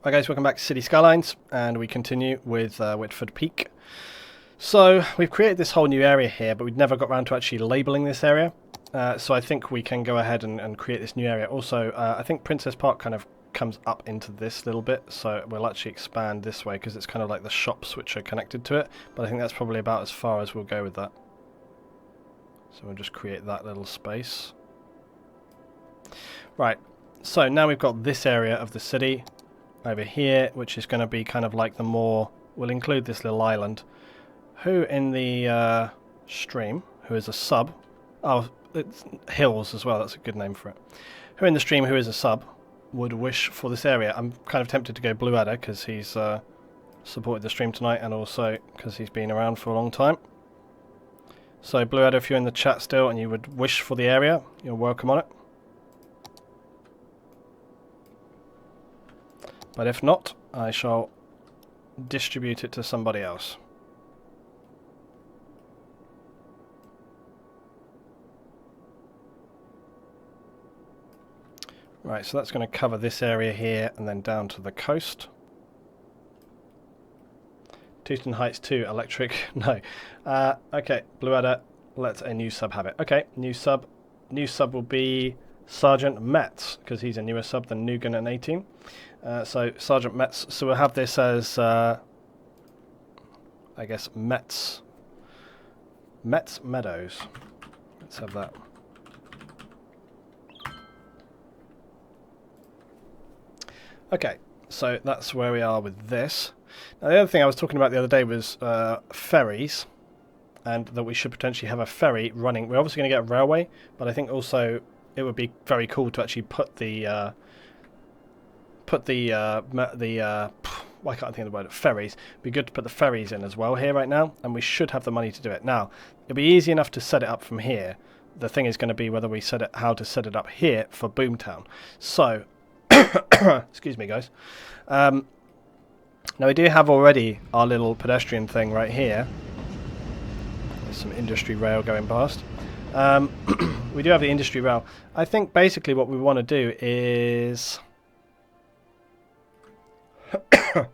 Hi guys, welcome back to City Skylines, and we continue with Whitford Peak. So we've created this whole new area here, but we've never got around to actually labelling this area. So I think we can go ahead and create this new area. Also, I think Princess Park kind of comes up into this little bit, so we'll actually expand this way because it's kind of like the shops which are connected to it, but I think that's probably about as far as we'll go with that. So we'll just create that little space. Right, so now we've got this area of the city over here, which is going to be kind of like the more... We'll include this little island. Who in the stream, who is a sub... Oh, it's Hills as well, that's a good name for it. Who in the stream, who is a sub, would wish for this area? I'm kind of tempted to go Blue Adder because he's supported the stream tonight, and also because he's been around for a long time. So Blue Adder, if you're in the chat still and you would wish for the area, you're welcome on it. But if not, I shall distribute it to somebody else. Right, so that's going to cover this area here and then down to the coast. Toosten Heights 2 electric. No. Okay, Blue Adder, let's a new sub have it. Okay, new sub. New sub will be Sergeant Metz, because he's a newer sub than Nugan and 18. So Sergeant Metz. So we'll have this as, I guess, Metz Meadows. Let's have that. Okay, so that's where we are with this. Now the other thing I was talking about the other day was ferries, and that we should potentially have a ferry running. We're obviously going to get a railway, but I think also it would be very cool to actually put the why can't I think of the word, ferries. It'd be good to put the ferries in as well here right now, and we should have the money to do it. Now, it'll be easy enough to set it up from here. The thing is going to be whether we set it, how to set it up here for Boomtown. So, excuse me guys. Now we do have already our little pedestrian thing right here. There's some industry rail going past. We do have the industry rail. I think basically what we want to do is... I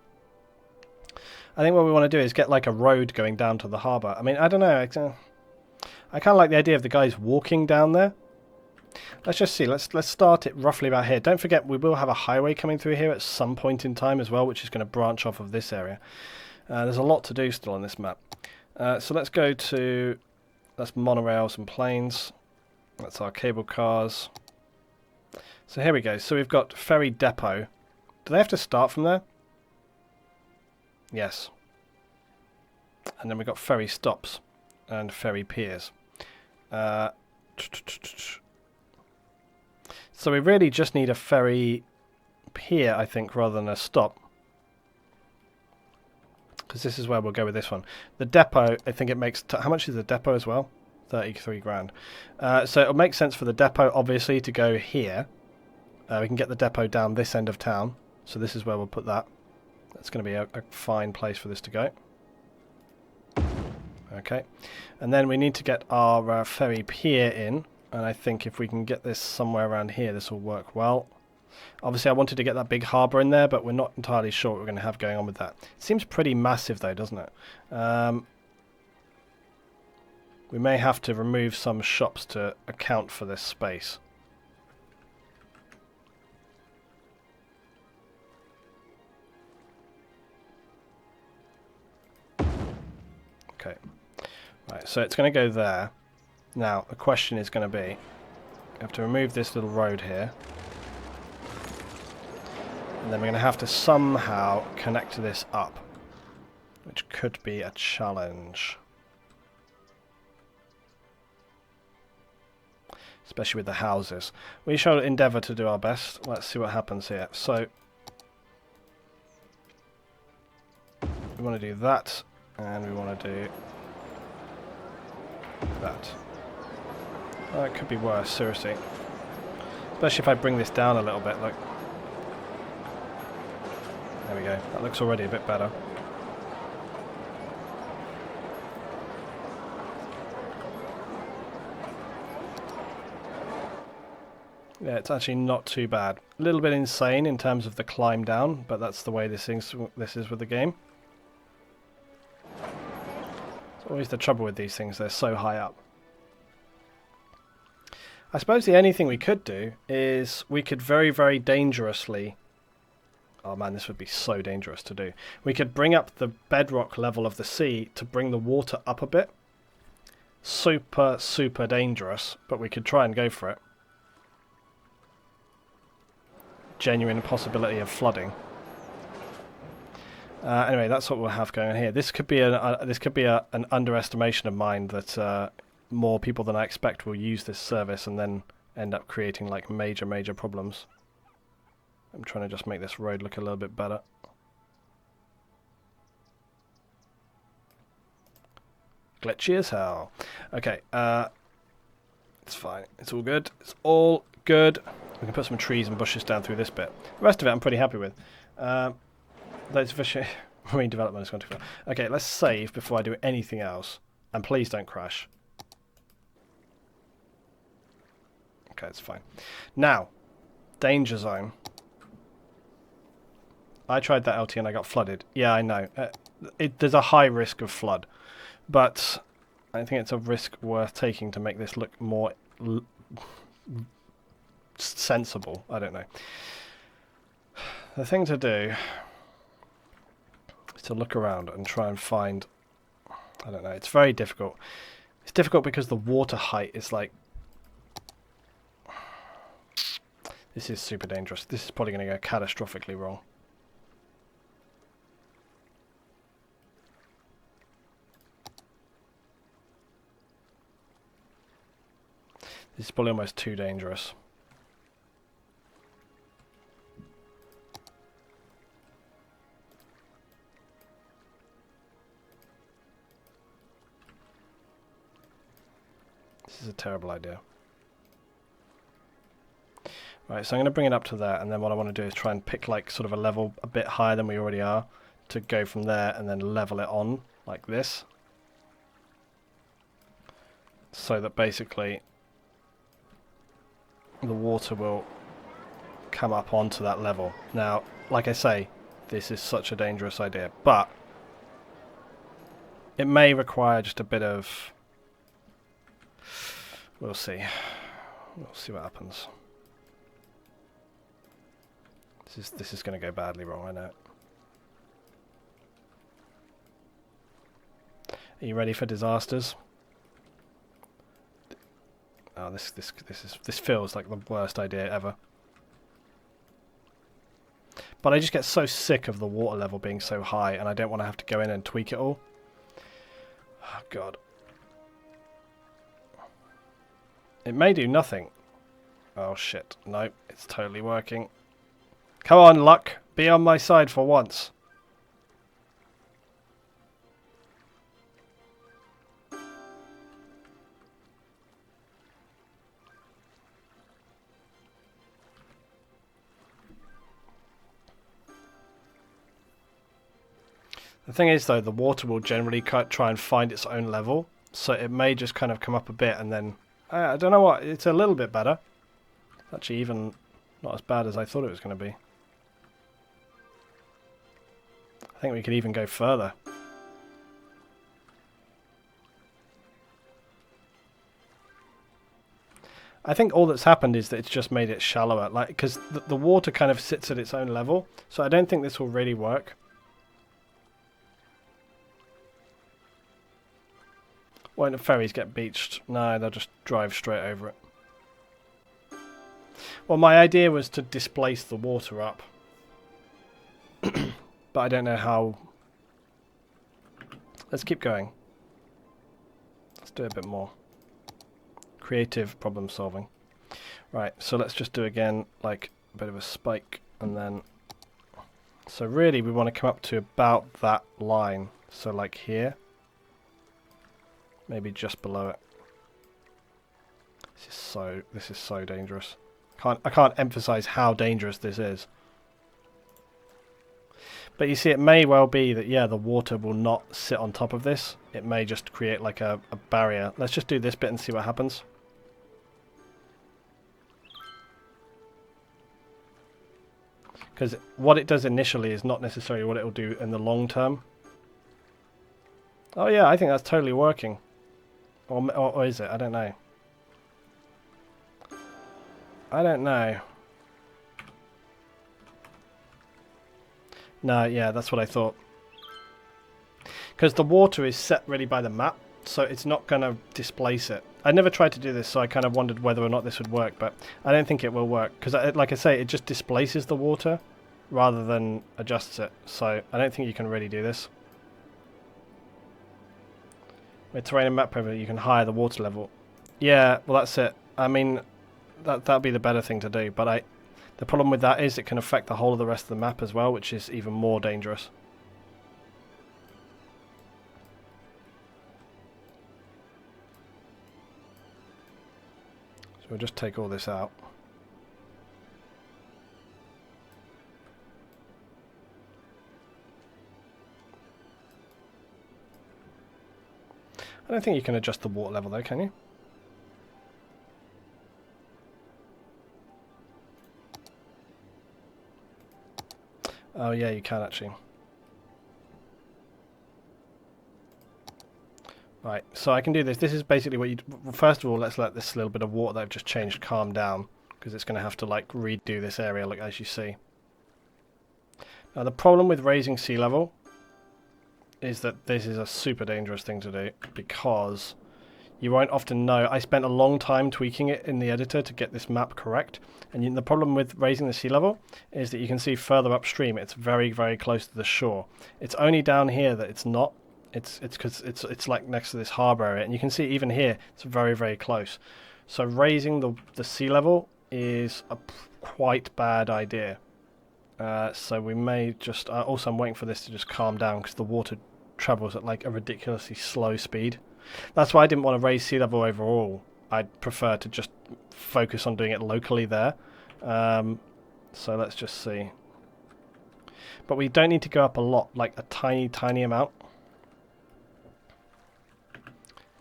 think what we want to do is get like a road going down to the harbour. I mean, I don't know. I kind of like the idea of the guys walking down there. Let's just see. Let's start it roughly about here. Don't forget, we will have a highway coming through here at some point in time as well, which is going to branch off of this area. There's a lot to do still on this map. So let's go to... That's monorails and planes. That's our cable cars. So here we go. So we've got ferry depot. Do they have to start from there? Yes. And then we've got ferry stops and ferry piers. So we really just need a ferry pier, I think, rather than a stop. Because this is where we'll go with this one. The depot, I think it makes... how much is the depot as well? 33 grand. So it'll make sense for the depot, obviously, to go here. We can get the depot down this end of town. So this is where we'll put that. That's going to be a fine place for this to go. Okay. And then we need to get our ferry pier in. And I think if we can get this somewhere around here, this will work well. Obviously, I wanted to get that big harbour in there, but we're not entirely sure what we're going to have going on with that. It seems pretty massive, though, doesn't it? We may have to remove some shops to account for this space. Okay. Right, so it's going to go there. Now, the question is going to be, we have to remove this little road here. And then we're going to have to somehow connect this up, which could be a challenge. Especially with the houses. We shall endeavour to do our best. Let's see what happens here. So, we want to do that, and we want to do that. Oh, it could be worse, seriously. Especially if I bring this down a little bit, look. There we go. That looks already a bit better. Yeah, it's actually not too bad. A little bit insane in terms of the climb down, but that's the way this is with the game. It's always the trouble with these things, they're so high up. I suppose the only thing we could do is we could very, very dangerously... Oh man, this would be so dangerous to do. We could bring up the bedrock level of the sea to bring the water up a bit. Super, super dangerous, but we could try and go for it. Genuine possibility of flooding. Anyway, that's what we'll have going on here. This could be an underestimation of mine that more people than I expect will use this service and then end up creating like major problems. I'm trying to just make this road look a little bit better. Glitchy as hell. Okay, it's fine. It's all good. It's all good. We can put some trees and bushes down through this bit. The rest of it I'm pretty happy with. Those marine development has gone too far. Okay, let's save before I do anything else. And please don't crash. Okay, it's fine. Now, danger zone. I tried that LT and I got flooded. Yeah, I know. There's a high risk of flood. But I think it's a risk worth taking to make this look more sensible. I don't know. The thing to do is to look around and try and find... I don't know. It's very difficult. It's difficult because the water height is like... This is super dangerous. This is probably going to go catastrophically wrong. This is probably almost too dangerous. This is a terrible idea. Right, so I'm going to bring it up to there, and then what I want to do is try and pick like sort of a level a bit higher than we already are to go from there and then level it on like this. So that basically the water will come up onto that level. Now, like I say, this is such a dangerous idea, but it may require just a bit of... We'll see. We'll see what happens. This is going to go badly wrong, I know. Are you ready for disasters? Oh, this feels like the worst idea ever. But I just get so sick of the water level being so high, and I don't want to have to go in and tweak it all. Oh god. It may do nothing. Oh shit. No, it's totally working. Come on, luck. Be on my side for once. The thing is, though, the water will generally try and find its own level, so it may just kind of come up a bit and then... I don't know what, it's a little bit better. It's actually even not as bad as I thought it was going to be. I think we could even go further. I think all that's happened is that it's just made it shallower, like because the water kind of sits at its own level, so I don't think this will really work. Won't the ferries get beached? No, they'll just drive straight over it. Well, my idea was to displace the water up. But I don't know how... Let's keep going. Let's do a bit more. Creative problem solving. Right, so let's just do again like a bit of a spike and then... So really we want to come up to about that line. So like here. Maybe just below it. This is so dangerous. I can't emphasize how dangerous this is. But you see, it may well be that yeah, the water will not sit on top of this. It may just create like a barrier. Let's just do this bit and see what happens. Because what it does initially is not necessarily what it will do in the long term. Oh yeah, I think that's totally working. Or is it? I don't know. I don't know. No, yeah, that's what I thought. Because the water is set really by the map, so it's not going to displace it. I never tried to do this, so I kind of wondered whether or not this would work, but I don't think it will work. Because, like I say, it just displaces the water rather than adjusts it. So I don't think you can really do this. With terrain and map preview, you can higher the water level. Yeah, well that's it. I mean, that'd be the better thing to do, but the problem with that is it can affect the whole of the rest of the map as well, which is even more dangerous. So we'll just take all this out. I don't think you can adjust the water level though, can you? Oh yeah, you can actually. Right, so I can do this. This is basically what you... First of all, let's let this little bit of water that I've just changed calm down, because it's going to have to like redo this area, like as you see. Now the problem with raising sea level is that this is a super dangerous thing to do, because you won't often know. I spent a long time tweaking it in the editor to get this map correct, and the problem with raising the sea level is that you can see further upstream it's very, very close to the shore. It's only down here that it's not. It's because it's like next to this harbour area, and you can see even here it's very, very close. So raising the sea level is a quite bad idea. So we may just... also I'm waiting for this to just calm down, because the water travels at like a ridiculously slow speed. That's why I didn't want to raise sea level overall. I'd prefer to just focus on doing it locally there. So let's just see. But we don't need to go up a lot, like a tiny, tiny amount.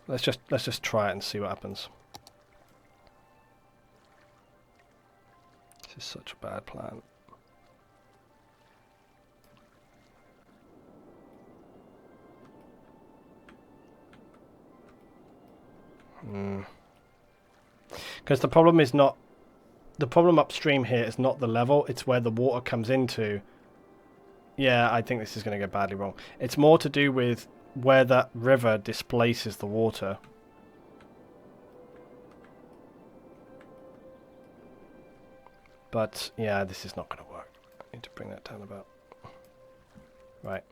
Let's just try it and see what happens. This is such a bad plan. Because the problem is not... The problem upstream here is not the level, it's where the water comes into. Yeah, I think this is going to go badly wrong. It's more to do with where that river displaces the water. But, yeah, this is not going to work. I need to bring that down about. Right.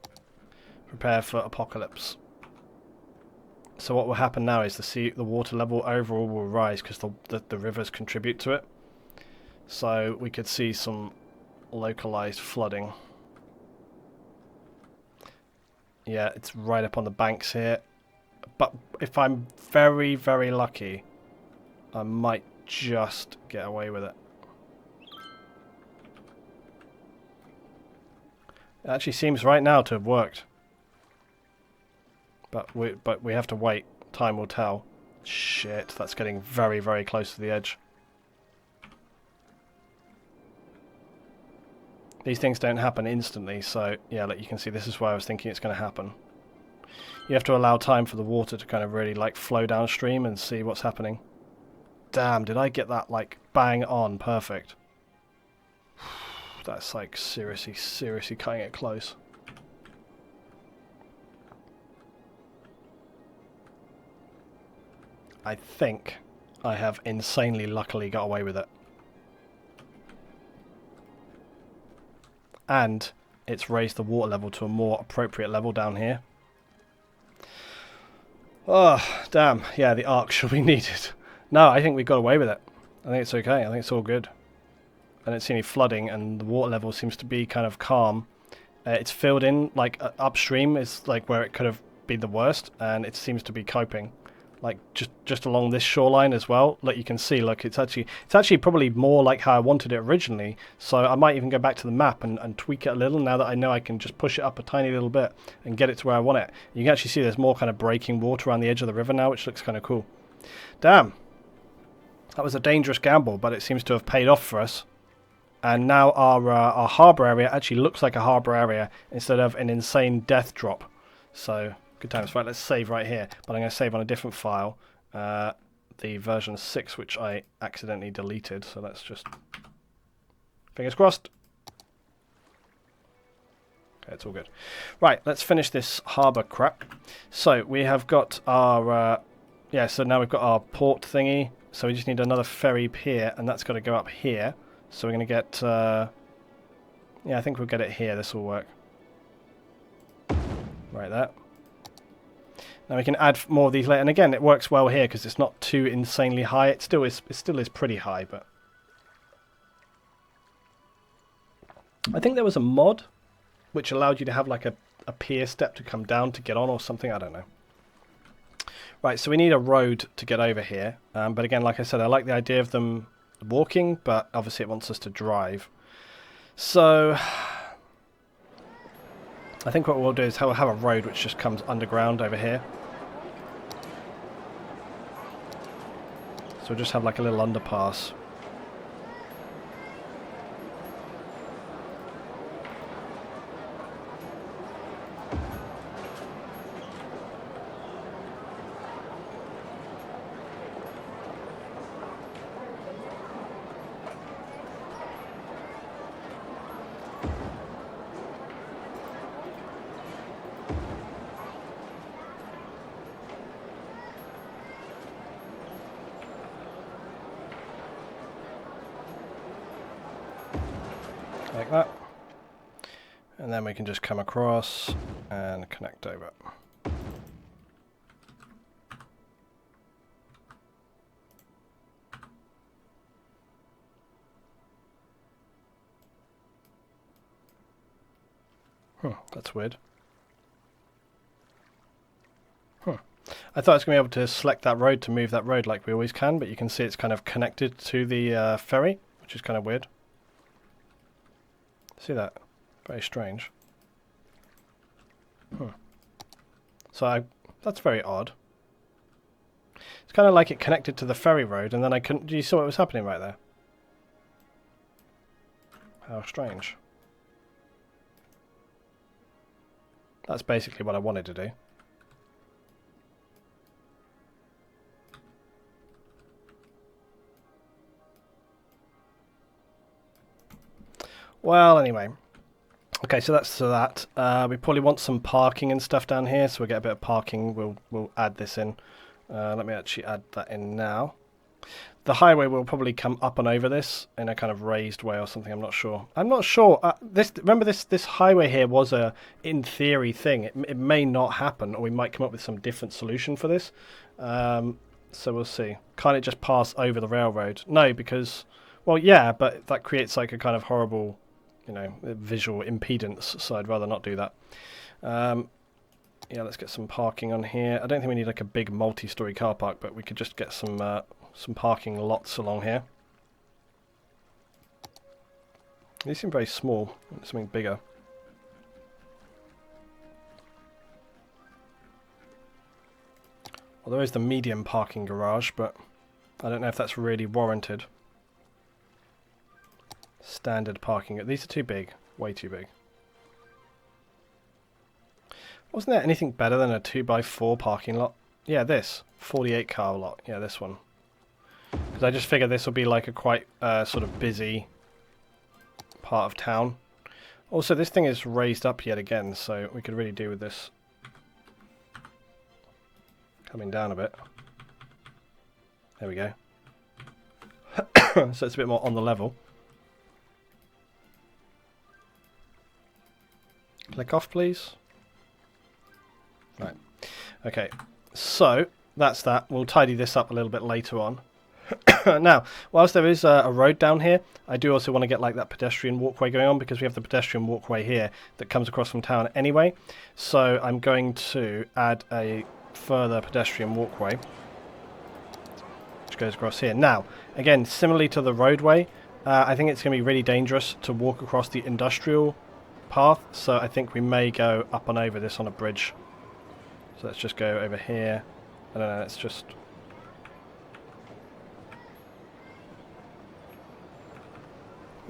Prepare for apocalypse. So what will happen now is the water level overall will rise because the rivers contribute to it. So we could see some localized flooding. Yeah, it's right up on the banks here. But if I'm very, very lucky, I might just get away with it. It actually seems right now to have worked. But we have to wait. Time will tell. Shit, that's getting very, very close to the edge. These things don't happen instantly, so yeah, like you can see, this is why I was thinking it's going to happen. You have to allow time for the water to kind of really like flow downstream and see what's happening. Damn, did I get that like bang on perfect? That's like seriously, seriously cutting it close. I think I have insanely luckily got away with it. And it's raised the water level to a more appropriate level down here. Oh, damn. Yeah, the arc should be needed. No, I think we got away with it. I think it's okay. I think it's all good. I don't see any flooding, and the water level seems to be kind of calm. It's filled in, like upstream is like where it could have been the worst, and it seems to be coping. Like just along this shoreline as well. Like you can see, look, it's actually probably more like how I wanted it originally. So I might even go back to the map and tweak it a little now that I know I can just push it up a tiny little bit and get it to where I want it. You can actually see there's more kind of breaking water around the edge of the river now, which looks kind of cool. Damn. That was a dangerous gamble, but it seems to have paid off for us. And now our harbour area actually looks like a harbour area instead of an insane death drop. So, good times. Right, let's save right here. But I'm going to save on a different file. The version 6, which I accidentally deleted. So let's just... Fingers crossed. Okay, it's all good. Right, let's finish this harbour crap. So, we have got our... yeah, so now we've got our port thingy. So we just need another ferry pier, and that's got to go up here. So we're going to get... yeah, I think we'll get it here. This will work. Right there. Now we can add more of these later. And again, it works well here because it's not too insanely high. It still is pretty high, but... I think there was a mod which allowed you to have like a pier step to come down to get on or something. I don't know. Right, so we need a road to get over here. But again, like I said, I like the idea of them walking, but obviously it wants us to drive. So I think what we'll do is we'll have a road which just comes underground over here. So we'll just have like a little underpass. Like that, and then we can just come across and connect over. That's weird. I thought I was going to be able to select that road to move that road like we always can, but you can see it's kind of connected to the ferry, which is kind of weird. See that? Very strange. So that's very odd. It's kind of like it connected to the ferry road, and then I couldn't... You saw what was happening right there? How strange. That's basically what I wanted to do. Well, anyway. Okay, so that's that. We probably want some parking and stuff down here, so we'll get a bit of parking. We'll add this in. Let me actually add that in now. The highway will probably come up and over this in a kind of raised way or something. I'm not sure. Remember this highway here was a in theory thing. It may not happen, or we might come up with some different solution for this. So we'll see. Can't it just pass over the railroad? No, because well, yeah, but that creates like a kind of horrible, you know, visual impedance. So I'd rather not do that. Yeah, let's get some parking on here. I don't think we need like a big multi-story car park, but we could just get some parking lots along here. These seem very small. Something bigger. Well, there is the medium parking garage, but I don't know if that's really warranted. Standard parking. These are too big. Way too big. Wasn't there anything better than a 2x4 parking lot? Yeah, this. 48 car lot. Yeah, this one. Because I just figured this will be like a quite sort of busy part of town. Also, this thing is raised up yet again, so we could really do with this coming down a bit. There we go. So it's a bit more on the level. Click off, please. Right. Okay. So that's that. We'll tidy this up a little bit later on. Now, whilst there is a road down here, I do also want to get like that pedestrian walkway going on, because we have the pedestrian walkway here that comes across from town anyway. So I'm going to add a further pedestrian walkway which goes across here. Now, again, similarly to the roadway, I think it's going to be really dangerous to walk across the industrial path, so I think we may go up and over this on a bridge. So let's just go over here. I don't know, let's just...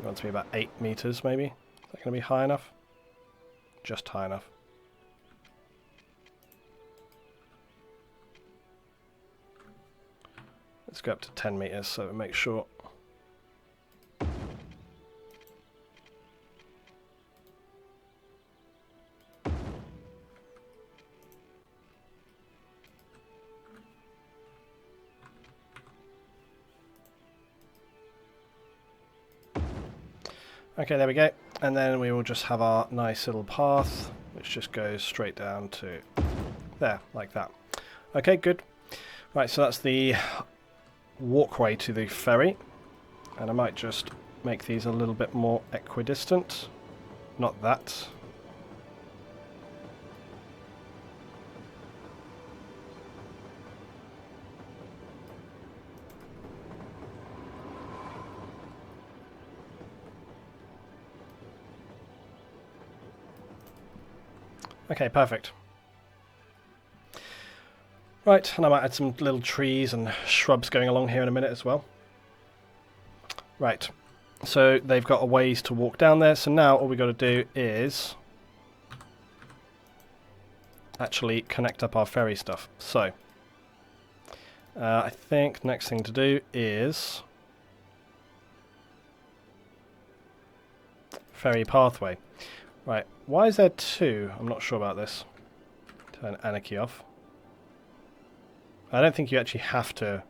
It wants to be about 8 meters, maybe. Is that going to be high enough? Just high enough. Let's go up to 10 meters so we make sure. Okay, there we go. And then we will just have our nice little path, which just goes straight down to there, like that. Okay, good. Right, so that's the walkway to the ferry. And I might just make these a little bit more equidistant. Not that. Okay, perfect. Right, and I might add some little trees and shrubs going along here in a minute as well. Right, so they've got a ways to walk down there, so now all we've got to do is actually connect up our ferry stuff. So, I think next thing to do is ferry pathway. Right, why is there 2? I'm not sure about this. Turn anarchy off. I don't think you actually have to.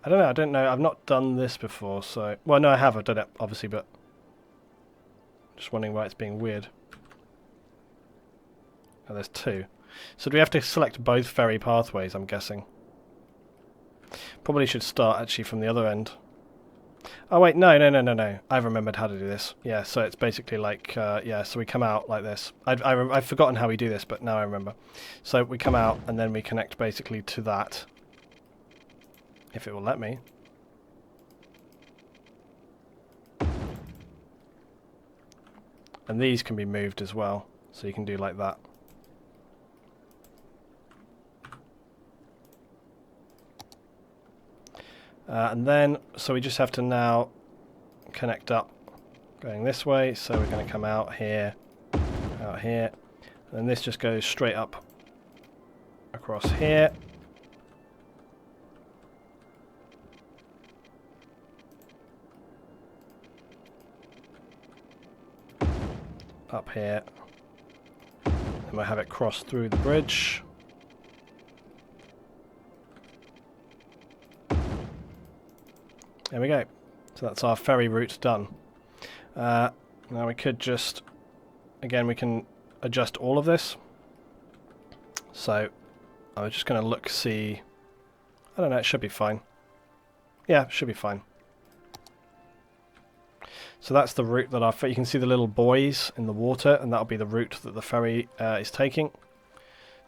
I don't know. I've not done this before, so... Well, no, I have. I've done it, obviously, but... Just wondering why it's being weird. Oh, there's 2. So do we have to select both ferry pathways, I'm guessing? Probably should start, actually, from the other end. Oh, wait, no. I've remembered how to do this. Yeah, so it's basically like... yeah, so we come out like this. I've forgotten how we do this, but now I remember. So we come out, and then we connect basically to that. If it will let me. And these can be moved as well. So you can do like that. And then, so we just have to now connect up going this way. So we're going to come out here, and then this just goes straight up across here. Up here. And we'll have it cross through the bridge. There we go. So that's our ferry route done. Now we could just, again, we can adjust all of this. So I was just going to look, see. I don't know, it should be fine. Yeah, it should be fine. So that's the route that you can see the little buoys in the water, and that'll be the route that the ferry is taking.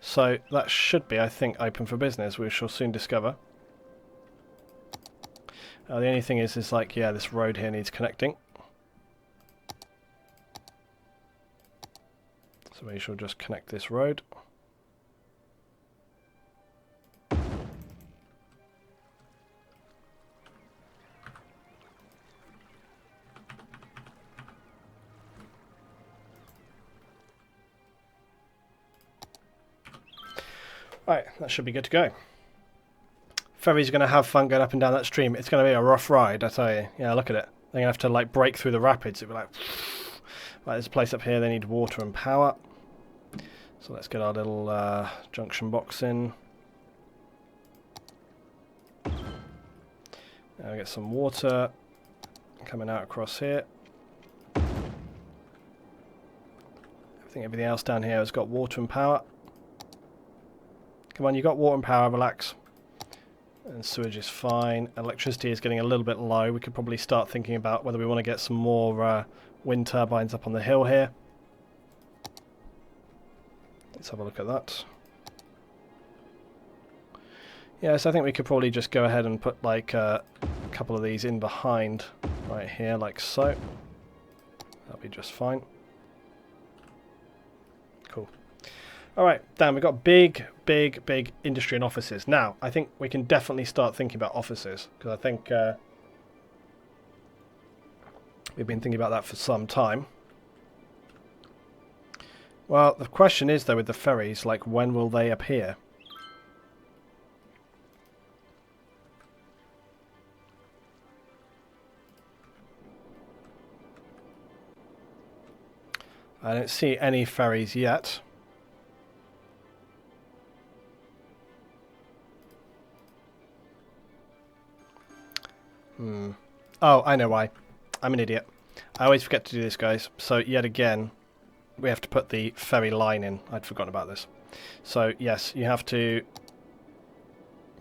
So that should be, I think, open for business. We shall soon discover. The only thing is like, yeah, this road here needs connecting. So we shall just connect this road. Right, that should be good to go. Ferry's going to have fun going up and down that stream. It's going to be a rough ride, I tell you. Yeah, look at it. They're going to have to like break through the rapids. It'll be like... Right, there's a place up here. They need water and power. So let's get our little junction box in. Now we get some water coming out across here. I think everything else down here has got water and power. Come on, you got water and power, relax. And sewage is fine. Electricity is getting a little bit low. We could probably start thinking about whether we want to get some more wind turbines up on the hill here. Let's have a look at that. Yes, I think we could probably just go ahead and put like a couple of these in behind right here, like so. That'll be just fine. Cool. Alright, Dan, we've got big industry and offices. Now, I think we can definitely start thinking about offices, because I think We've been thinking about that for some time. Well, the question is, though, with the ferries, like, when will they appear? I don't see any ferries yet. Oh, I know why. I'm an idiot. I always forget to do this, guys. So, yet again, we have to put the ferry line in. I'd forgotten about this. So, yes, you have to...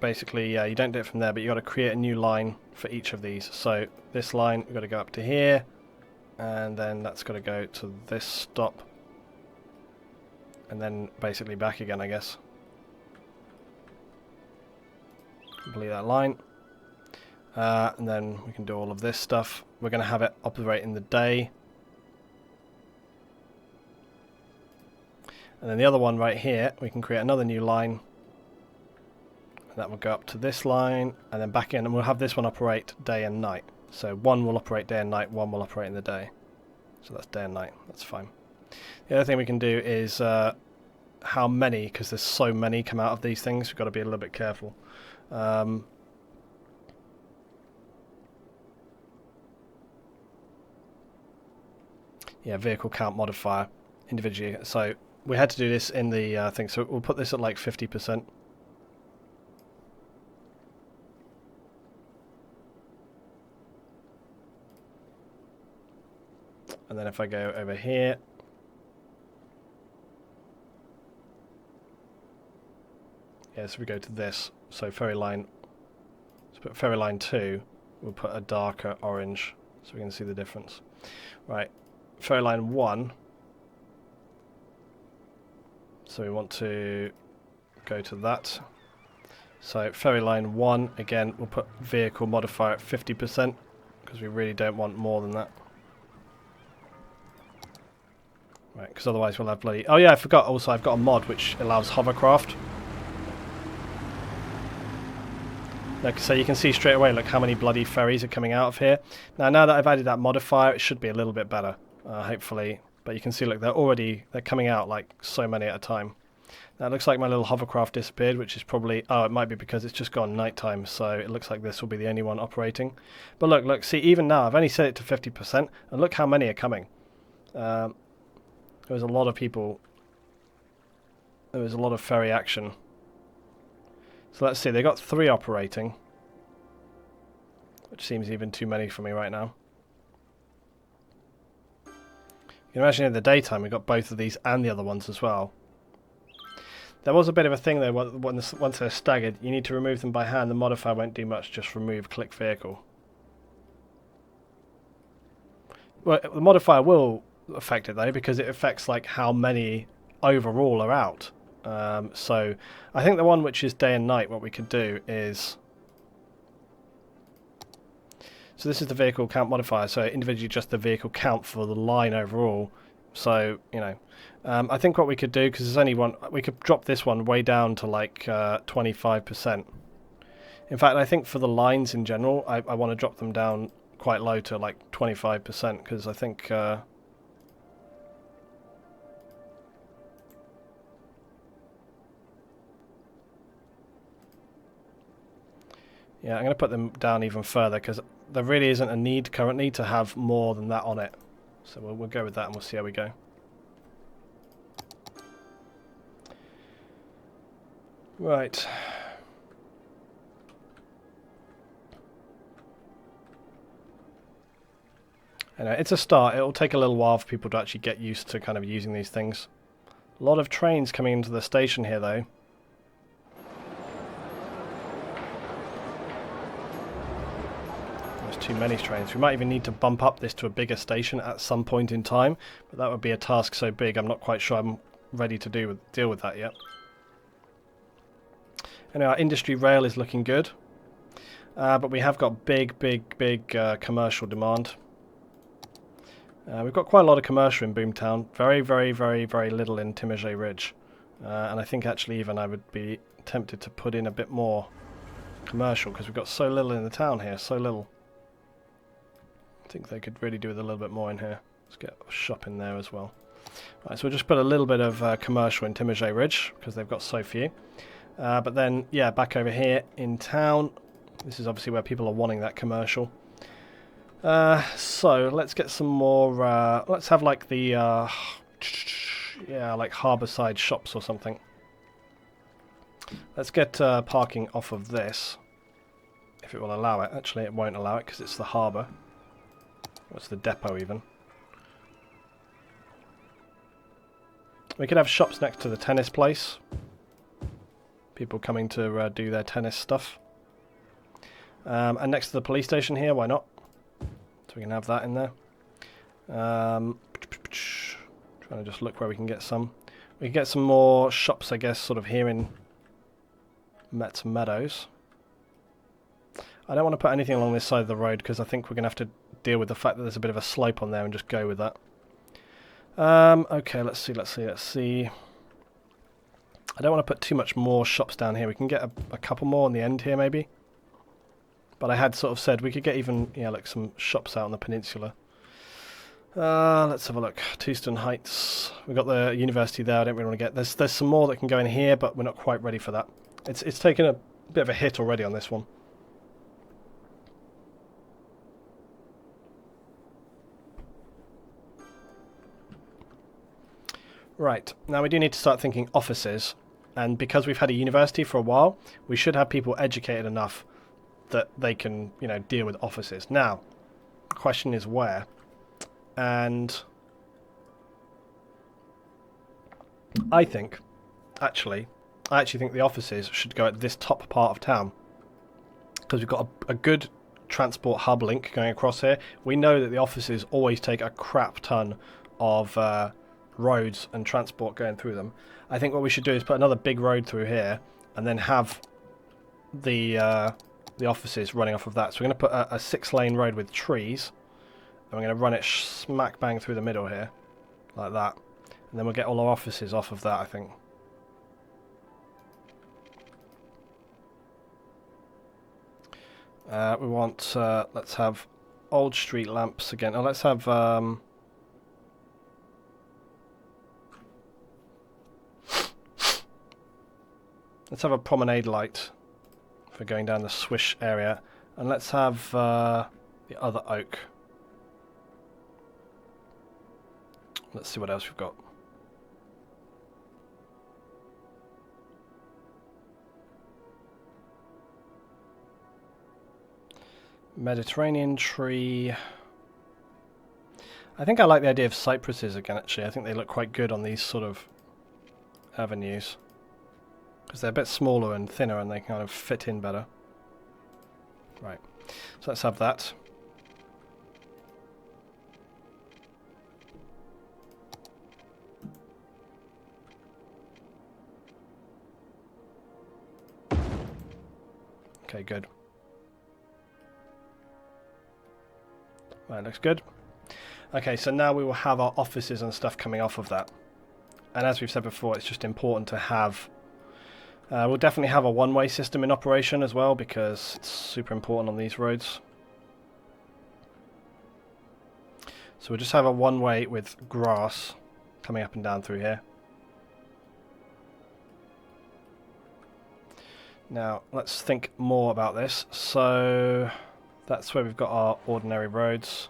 Basically, yeah, you don't do it from there, but you've got to create a new line for each of these. So, this line, we've got to go up to here. And then that's got to go to this stop. And then basically back again, I guess. Complete that line. And then we can do all of this stuff. We're going to have it operate in the day. And then the other one right here, we can create another new line. And that will go up to this line, and then back in, and we'll have this one operate day and night. So one will operate day and night, one will operate in the day. So that's day and night, that's fine. The other thing we can do is how many, because there's so many come out of these things, we've got to be a little bit careful. Yeah, vehicle count modifier individually. So we had to do this in the thing, so we'll put this at like 50%. And then if I go over here, yeah, so we go to this. So ferry line, let's put ferry line 2, we'll put a darker orange so we can see the difference. Right, ferry line 1. So we want to go to that. So ferry line 1, again, we'll put vehicle modifier at 50% because we really don't want more than that. Right, because otherwise we'll have bloody... Oh yeah, I forgot also I've got a mod which allows hovercraft. Look, so you can see straight away, look how many bloody ferries are coming out of here. Now that I've added that modifier, it should be a little bit better, hopefully. But you can see, look, they're coming out like so many at a time. Now it looks like my little hovercraft disappeared, which is probably... Oh, it might be because it's just gone nighttime, so it looks like this will be the only one operating. But look, see, even now, I've only set it to 50%, and look how many are coming. There was a lot of people. There was a lot of ferry action. So let's see, they got 3 operating, which seems even too many for me right now. You can imagine in the daytime we got both of these and the other ones as well. There was a bit of a thing though, once they're staggered, you need to remove them by hand. The modifier won't do much, just remove click vehicle. Well, the modifier will affect it though, because it affects like how many overall are out. So I think the one which is day and night, what we could do is... So this is the vehicle count modifier, so individually just the vehicle count for the line overall. So, you know, I think what we could do, because there's only one, we could drop this one way down to like 25%. In fact, I think for the lines in general, I want to drop them down quite low to like 25%, because I think... Yeah, I'm going to put them down even further because there really isn't a need currently to have more than that on it. So we'll go with that and we'll see how we go. Right. Anyway, it's a start. It'll take a little while for people to actually get used to kind of using these things. A lot of trains coming into the station here though. Too many trains. We might even need to bump up this to a bigger station at some point in time, but that would be a task so big I'm not quite sure I'm ready to deal with that yet. Anyway, our industry rail is looking good, but we have got big commercial demand. We've got quite a lot of commercial in Boomtown, very little in Timajay Ridge, and I think actually even I would be tempted to put in a bit more commercial because we've got so little in the town here, so little. I think they could really do with a little bit more in here. Let's get a shop in there as well. Right, so we'll just put a little bit of commercial in Timberjay Ridge, because they've got so few. But then, yeah, back over here in town, this is obviously where people are wanting that commercial. So, let's get some more, let's have like the, yeah, like harbourside shops or something. Let's get parking off of this, if it will allow it. Actually, it won't allow it, because it's the harbour. What's the depot even? We could have shops next to the tennis place. People coming to do their tennis stuff. And next to the police station here, why not? So we can have that in there. Trying to just look where we can get some. We can get some more shops, I guess, sort of here in Metz Meadows. I don't want to put anything along this side of the road because I think we're going to have to deal with the fact that there's a bit of a slope on there and just go with that. Okay, let's see. I don't want to put too much more shops down here. We can get a couple more on the end here, maybe. But I had sort of said we could get even, yeah, like some shops out on the peninsula. Let's have a look. Touston Heights. We've got the university there. I don't really want to get... There's some more that can go in here, but we're not quite ready for that. It's taken a bit of a hit already on this one. Right, now we do need to start thinking offices, and because we've had a university for a while, we should have people educated enough that they can, you know, deal with offices. Now, the question is where, and I actually think the offices should go at this top part of town, because we've got a good transport hub link going across here. We know that the offices always take a crap ton of roads and transport going through them. I think what we should do is put another big road through here and then have the offices running off of that. So we're going to put a 6-lane road with trees, and we're going to run it smack bang through the middle here like that, and then we'll get all our offices off of that, I think. We want let's have old street lamps again. Oh, let's have let's have a promenade light for going down the Swish area, and let's have the other oak. Let's see what else we've got. Mediterranean tree. I think I like the idea of cypresses again, actually. I think they look quite good on these sort of avenues, because they're a bit smaller and thinner and they kind of fit in better. Right, so let's have that. Okay, good. Right, looks good. Okay, so now we will have our offices and stuff coming off of that. And as we've said before, it's just important to have... we'll definitely have a one-way system in operation as well, because it's super important on these roads. So we'll just have a one-way with grass coming up and down through here. Now, let's think more about this. So, that's where we've got our ordinary roads.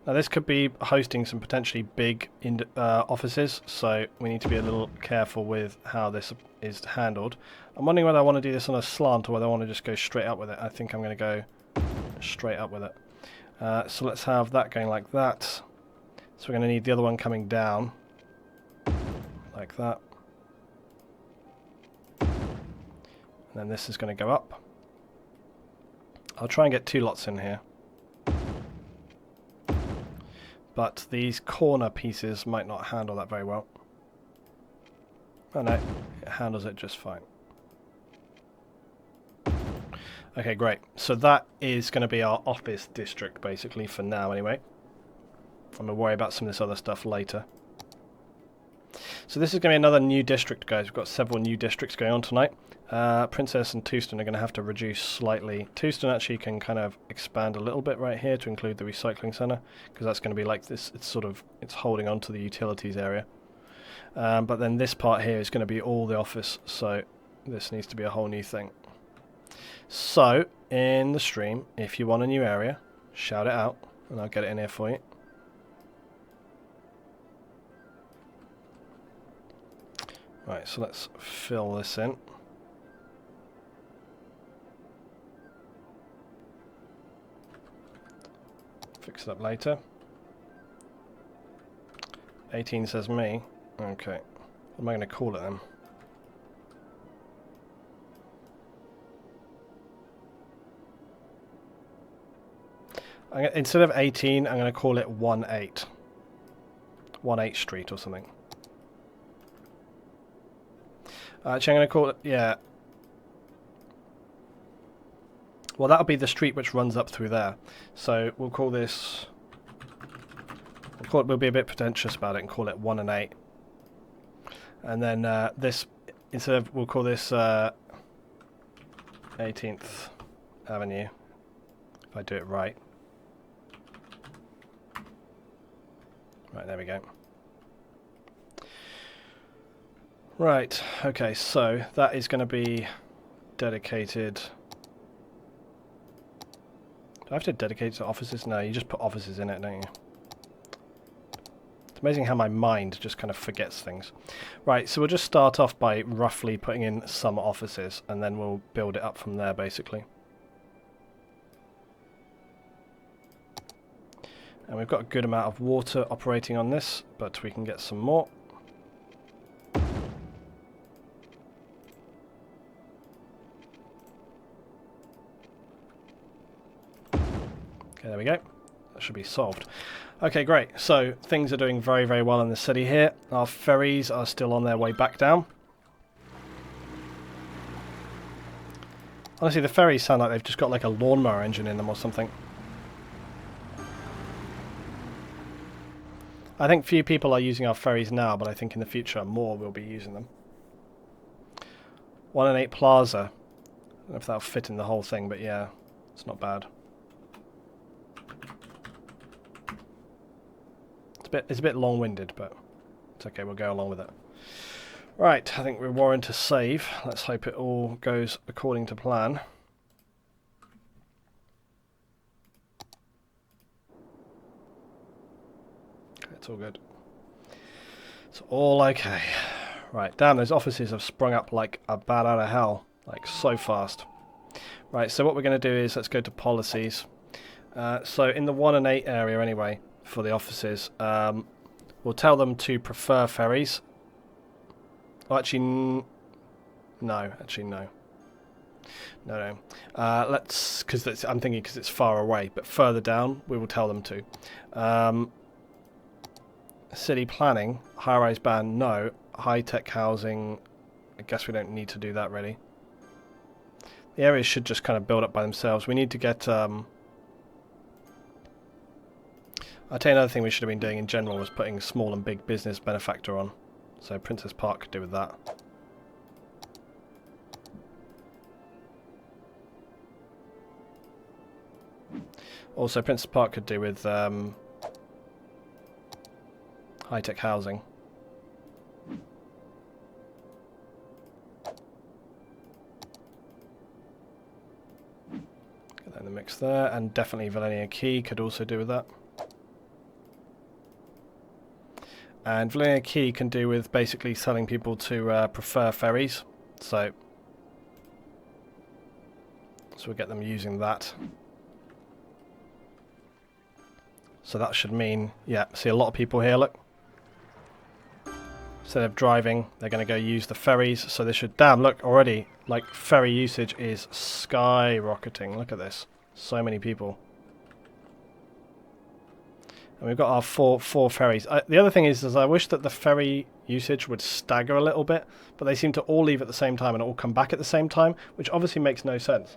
Now, this could be hosting some potentially big offices, so we need to be a little careful with how this is handled. I'm wondering whether I want to do this on a slant or whether I want to just go straight up with it. I think I'm going to go straight up with it. So let's have that going like that. So we're going to need the other one coming down, like that. And then this is going to go up. I'll try and get 2 lots in here. But these corner pieces might not handle that very well. Oh no, it handles it just fine. Okay, great. So that is going to be our office district, basically, for now anyway. I'm going to worry about some of this other stuff later. So this is going to be another new district, guys. We've got several new districts going on tonight. Princess and Touston are going to have to reduce slightly. Touston actually can kind of expand a little bit right here to include the recycling centre, because that's going to be like this. It's holding on to the utilities area. But then this part here is going to be all the office, so this needs to be a whole new thing. So in the stream, if you want a new area, shout it out, and I'll get it in here for you. Right, so let's fill this in. Fix it up later. 18 says me. Okay. What am I going to call it then? Instead of 18, I'm going to call it 18. 18 Street or something. Actually, I'm going to call it, yeah. Well, that'll be the street which runs up through there. So we'll call this... We'll be a bit pretentious about it and call it 18. And then this, instead of, we'll call this 18th Avenue, if I do it right. Right, there we go. Right, okay, so that is going to be dedicated. Do I have to dedicate it to offices? No, you just put offices in it, don't you? It's amazing how my mind just kind of forgets things. Right, so we'll just start off by roughly putting in some offices, and then we'll build it up from there, basically. And we've got a good amount of water operating on this, but we can get some more. Okay, there we go. That should be solved. Okay, great. So things are doing very, very well in the city here. Our ferries are still on their way back down. Honestly, the ferries sound like they've just got like a lawnmower engine in them or something. I think few people are using our ferries now, but I think in the future more will be using them. 118 Plaza. I don't know if that'll fit in the whole thing, but yeah, it's not bad. It's a bit long-winded, but it's okay, we'll go along with it. Right, I think we're warring to save. Let's hope it all goes according to plan. Okay, it's all good. It's all okay. Right, damn, those offices have sprung up like a bat out of hell. Like, so fast. Right, so what we're going to do is, let's go to policies. So in the 1 and 8 area anyway, for the offices, we'll tell them to prefer ferries. Oh, actually, no. Actually, no. No. Let's, because I'm thinking because it's far away, but further down, we will tell them to. City planning, high-rise ban, no. High-tech housing, I guess we don't need to do that really. The areas should just kind of build up by themselves. We need to get... I'll tell you another thing we should have been doing in general was putting small and big business benefactor on. So Princess Park could do with that. Also Princess Park could do with high-tech housing. Get that in the mix there, and definitely Valenia Quay could also do with that. And Valenia Quay can do with basically telling people to prefer ferries. So we'll get them using that. So that should mean, yeah, see a lot of people here, look. Instead of driving, they're going to go use the ferries. So this should, damn, look, already, like, ferry usage is skyrocketing. Look at this. So many people. And we've got our four ferries. The other thing is I wish that the ferry usage would stagger a little bit, but they seem to all leave at the same time and all come back at the same time, which obviously makes no sense.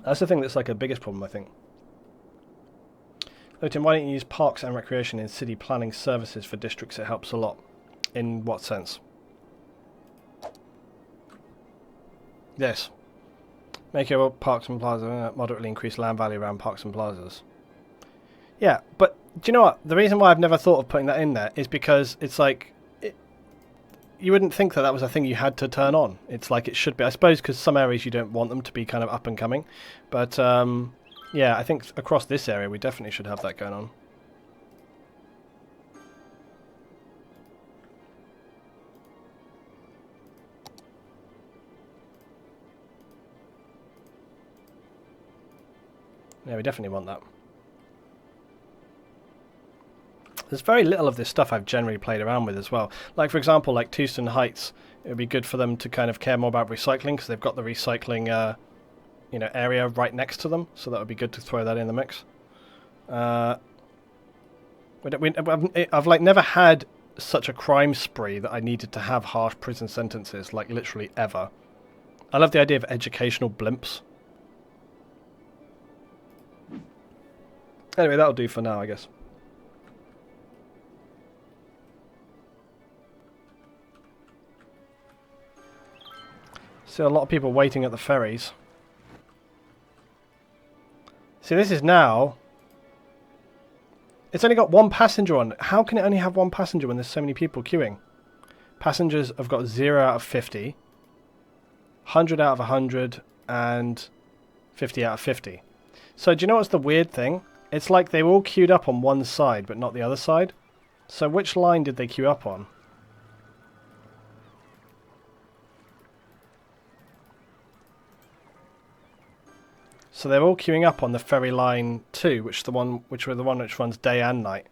That's the thing that's like the biggest problem, I think. Luton, why don't you use parks and recreation in city planning services for districts? It helps a lot. In what sense? Yes. Make your parks and plazas moderately increase land value around parks and plazas. Yeah, but do you know what? The reason why I've never thought of putting that in there is because it's like... you wouldn't think that that was a thing you had to turn on. It's like it should be. I suppose because some areas you don't want them to be kind of up and coming. But, yeah, I think across this area we definitely should have that going on. Yeah, we definitely want that. There's very little of this stuff I've generally played around with as well. Like, for example, like Tewston Heights, it would be good for them to kind of care more about recycling because they've got the recycling, you know, area right next to them. So that would be good to throw that in the mix. I've like never had such a crime spree that I needed to have harsh prison sentences, like literally ever. I love the idea of educational blimps. Anyway, that'll do for now, I guess. See a lot of people waiting at the ferries. See, this is now... it's only got one passenger on. How can it only have one passenger when there's so many people queuing? Passengers have got 0 out of 50, 100 out of 100, and 50 out of 50. So do you know what's the weird thing? It's like they were all queued up on one side, but not the other side. So which line did they queue up on? So they're all queuing up on the ferry line 2, which runs day and night.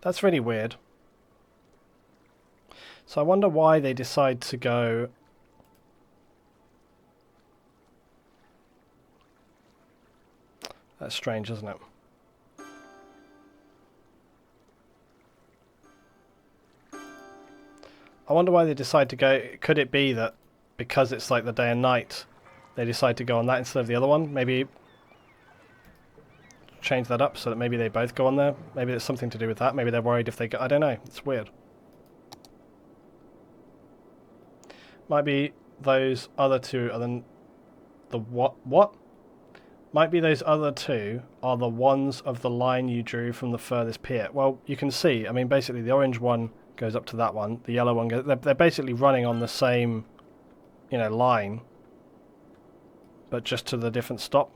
That's really weird. So I wonder why they decide to go... That's strange, isn't it? I wonder why they decide to go... Could it be that because it's like the day and night, they decide to go on that instead of the other one? Maybe change that up so that maybe they both go on there. Maybe there's something to do with that. Maybe they're worried if they go... I don't know. It's weird. Might be those other two are the what? Might be those other two are the ones of the line you drew from the furthest pier. Well, you can see, I mean, basically the orange one goes up to that one. The yellow one goes... They're basically running on the same, you know, line, but just to the different stop.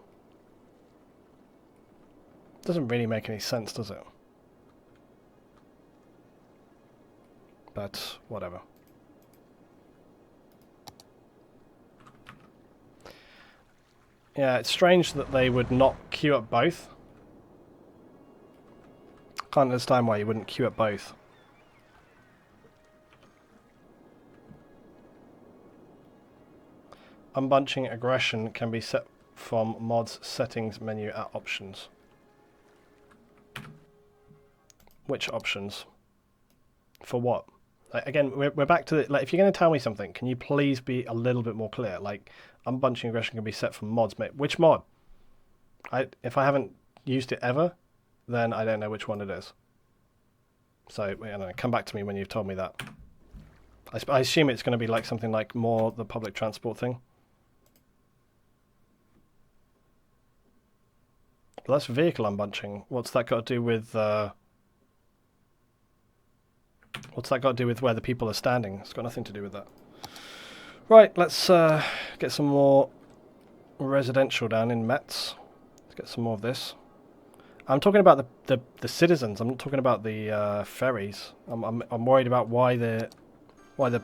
Doesn't really make any sense, does it? But whatever. Yeah, it's strange that they would not queue up both. Can't understand why you wouldn't queue up both. Unbunching aggression can be set from mods settings menu at options. Which options? For what? Like, again, we're back to the, like, if you're going to tell me something, can you please be a little bit more clear? Like, unbunching aggression can be set from mods, mate. Which mod? If I haven't used it ever, then I don't know which one it is. So, I don't know, come back to me when you've told me that. I assume it's going to be like something like more the public transport thing. Well, that's vehicle unbunching. What's that got to do with... what's that got to do with where the people are standing? It's got nothing to do with that. Right, let's get some more residential down in Metz. Let's get some more of this. I'm talking about the citizens. I'm not talking about the ferries. I'm worried about why the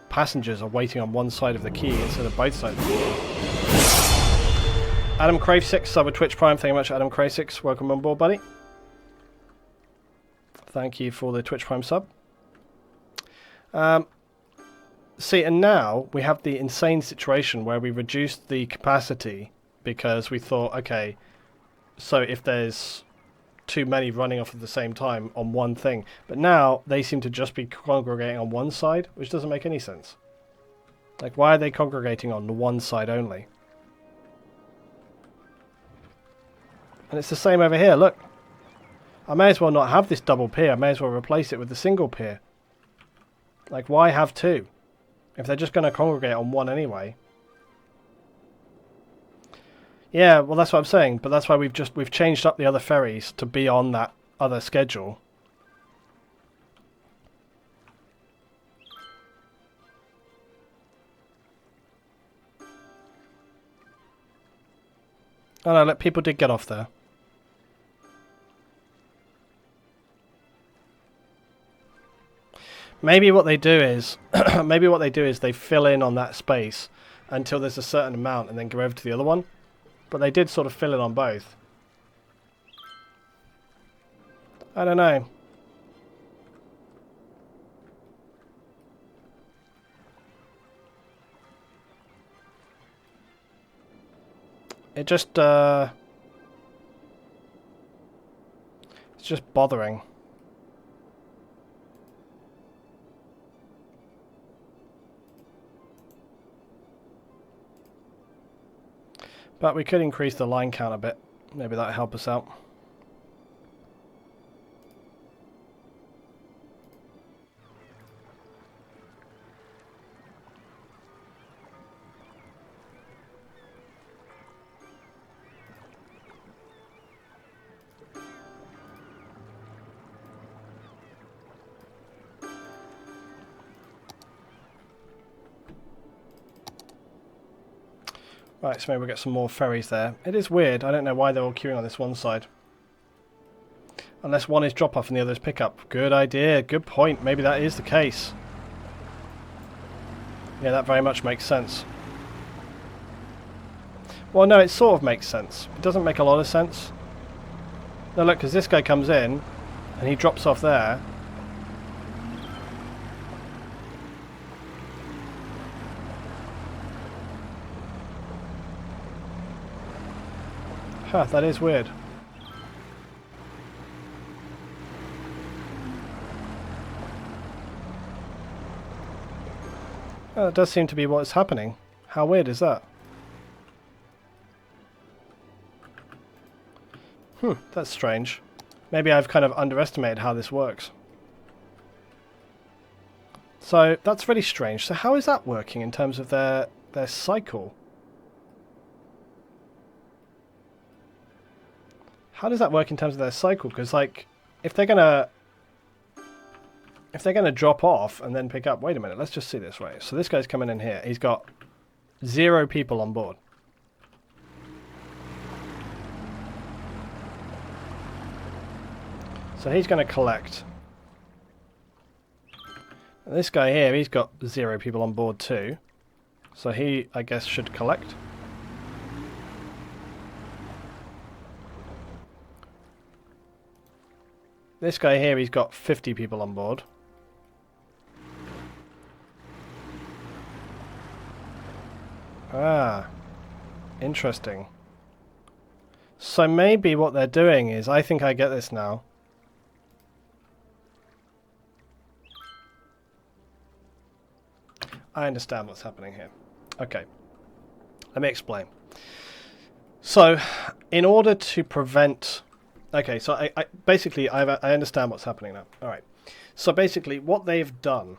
passengers are waiting on one side of the quay instead of both sides of the quay. Adam Crave6, sub with Twitch Prime. Thank you very much, Adam Crave6. Welcome on board, buddy. Thank you for the Twitch Prime sub. See, and now we have the insane situation where we reduced the capacity because we thought, okay, so if there's too many running off at the same time on one thing, but now they seem to just be congregating on one side, which doesn't make any sense. Like, why are they congregating on one side only? And it's the same over here, look. I may as well not have this double pier. I may as well replace it with the single pier. Like, why have two? If they're just going to congregate on one anyway. Yeah, well that's what I'm saying. But that's why we've changed up the other ferries to be on that other schedule. Oh no, look, people did get off there. Maybe what they do is, they fill in on that space until there's a certain amount and then go over to the other one. But they did sort of fill in on both. I don't know. It just, it's just bothering. But we could increase the line count a bit. Maybe that'll help us out. Right, so maybe we'll get some more ferries there. It is weird. I don't know why they're all queuing on this one side. Unless one is drop-off and the other is pick-up. Good idea. Good point. Maybe that is the case. Yeah, that very much makes sense. Well, no, it sort of makes sense. It doesn't make a lot of sense. No, look, because this guy comes in and he drops off there. Huh, that is weird. Well, that does seem to be what's happening. How weird is that? That's strange. Maybe I've kind of underestimated how this works. So, that's really strange. So how is that working in terms of their cycle? How does that work in terms of their cycle? Because, like, if they're gonna drop off and then pick up... Wait a minute, let's just see this, right? So this guy's coming in here. He's got 0 people on board. So he's going to collect. And this guy here, he's got 0 people on board too. So he, I guess, should collect. This guy here, he's got 50 people on board. Ah, interesting. So maybe what they're doing is, I think I get this now. I understand what's happening here. Okay, let me explain. So, in order to prevent... Okay, so I basically I understand what's happening now. All right. So basically, what they've done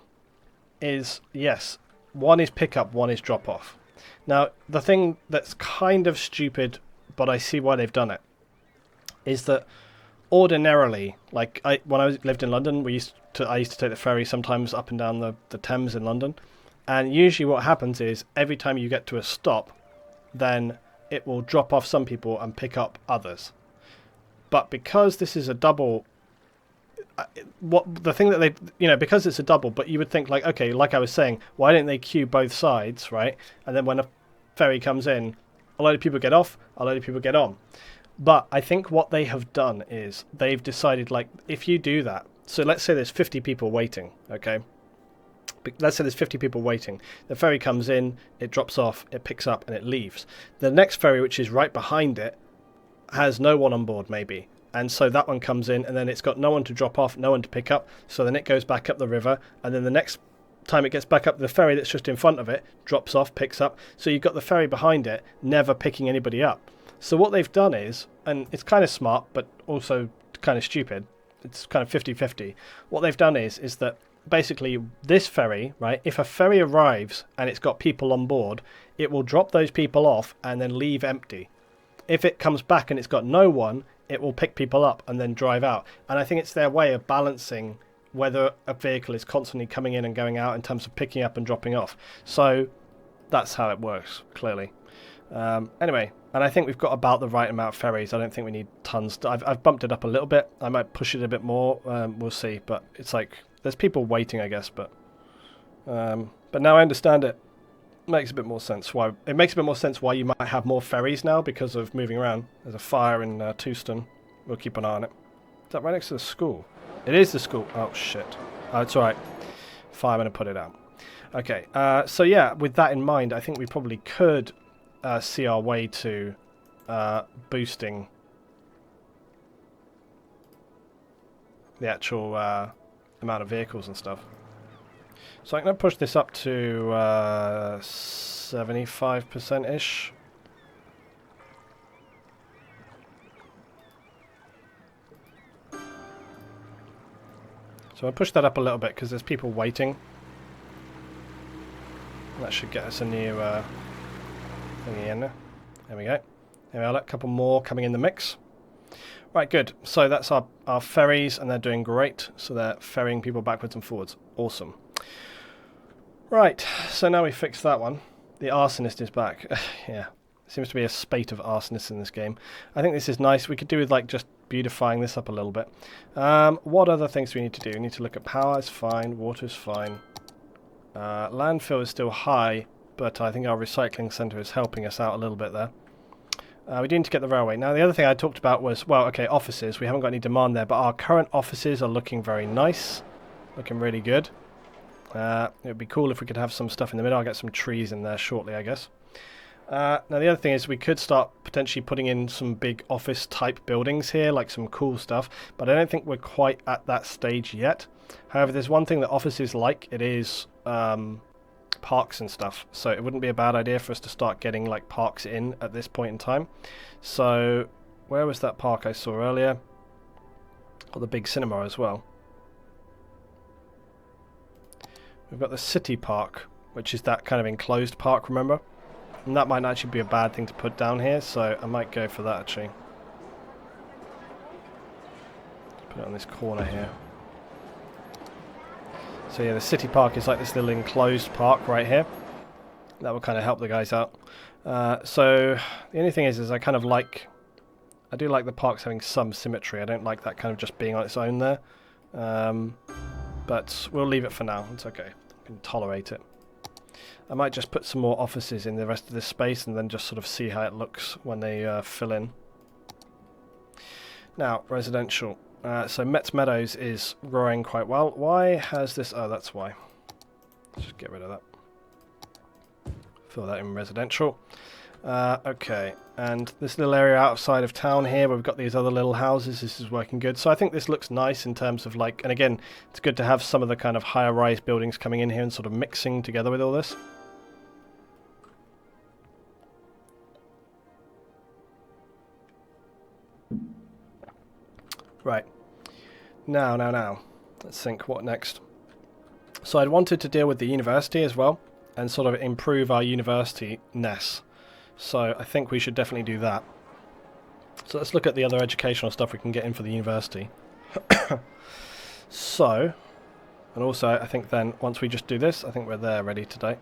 is, yes, one is pick up, one is drop off. Now, the thing that's kind of stupid, but I see why they've done it, is that ordinarily, like when I lived in London, I used to take the ferry sometimes up and down the Thames in London, and usually what happens is every time you get to a stop, then it will drop off some people and pick up others. But because this is a double, because it's a double, but you would think like, okay, like I was saying, why don't they queue both sides, right? And then when a ferry comes in, a load of people get off, a load of people get on. But I think what they have done is they've decided, like, if you do that, so let's say there's 50 people waiting, okay? Let's say there's 50 people waiting. The ferry comes in, it drops off, it picks up, and it leaves. The next ferry, which is right behind it, has no one on board, maybe. And so that one comes in, and then it's got no one to drop off, no one to pick up. So then it goes back up the river, and then the next time it gets back up, the ferry that's just in front of it drops off, picks up. So you've got the ferry behind it never picking anybody up. So what they've done is, and it's kind of smart, but also kind of stupid. It's kind of 50-50. What they've done is that basically this ferry, right, if a ferry arrives and it's got people on board, it will drop those people off and then leave empty. If it comes back and it's got no one, it will pick people up and then drive out. And I think it's their way of balancing whether a vehicle is constantly coming in and going out in terms of picking up and dropping off. So that's how it works, clearly. Anyway, and I think we've got about the right amount of ferries. I don't think we need tons. I've bumped it up a little bit. I might push it a bit more. We'll see. But it's like there's people waiting, I guess. But now I understand it. Makes a bit more sense. It makes a bit more sense why you might have more ferries now because of moving around. There's a fire in Tewston. We'll keep an eye on it. Is that right next to the school? It is the school. Oh shit. Oh, it's all right. Firemen have put it out. Okay. So yeah, with that in mind, I think we probably could see our way to boosting the actual amount of vehicles and stuff. So I'm going to push this up to 75%-ish. So I'll push that up a little bit because there's people waiting. That should get us a new thingy in there. There we go. There we are, a couple more coming in the mix. Right, good. So that's our ferries, and they're doing great. So they're ferrying people backwards and forwards. Awesome. Right, so now we fixed that one. The arsonist is back. Yeah, seems to be a spate of arsonists in this game. I think this is nice. We could do with like just beautifying this up a little bit. What other things do we need to do? We need to look at power is fine, water is fine. Landfill is still high, but I think our recycling centre is helping us out a little bit there. We do need to get the railway. Now the other thing I talked about was, well, okay, offices. We haven't got any demand there, but our current offices are looking very nice. Looking really good. It would be cool if we could have some stuff in the middle. I'll get some trees in there shortly, I guess. Now the other thing is we could start potentially putting in some big office type buildings here, like some cool stuff, but I don't think we're quite at that stage yet. However, there's one thing that offices like, it is parks and stuff, so it wouldn't be a bad idea for us to start getting like parks in at this point in time. So where was that park I saw earlier? Or the big cinema as well. We've got the city park, which is that kind of enclosed park, remember? And that might actually be a bad thing to put down here, so I might go for that actually. Put it on this corner here. So yeah, the city park is like this little enclosed park right here. That will kind of help the guys out. So the only thing is I kind of like, I do like the parks having some symmetry. I don't like that kind of just being on its own there. But we'll leave it for now. It's okay. I can tolerate it. I might just put some more offices in the rest of this space and then just sort of see how it looks when they fill in. Now, residential. So Metz Meadows is growing quite well. Why has this... Oh, that's why. Let's just get rid of that. Fill that in residential. Okay, and this little area outside of town here where we've got these other little houses, this is working good. So I think this looks nice in terms of like... And again, it's good to have some of the kind of higher rise buildings coming in here and sort of mixing together with all this. Right. Now. Let's think, what next? So I'd wanted to deal with the university as well and sort of improve our university-ness. So I think we should definitely do that. So let's look at the other educational stuff we can get in for the university. So, and also I think then once we just do this, I think we're there ready today.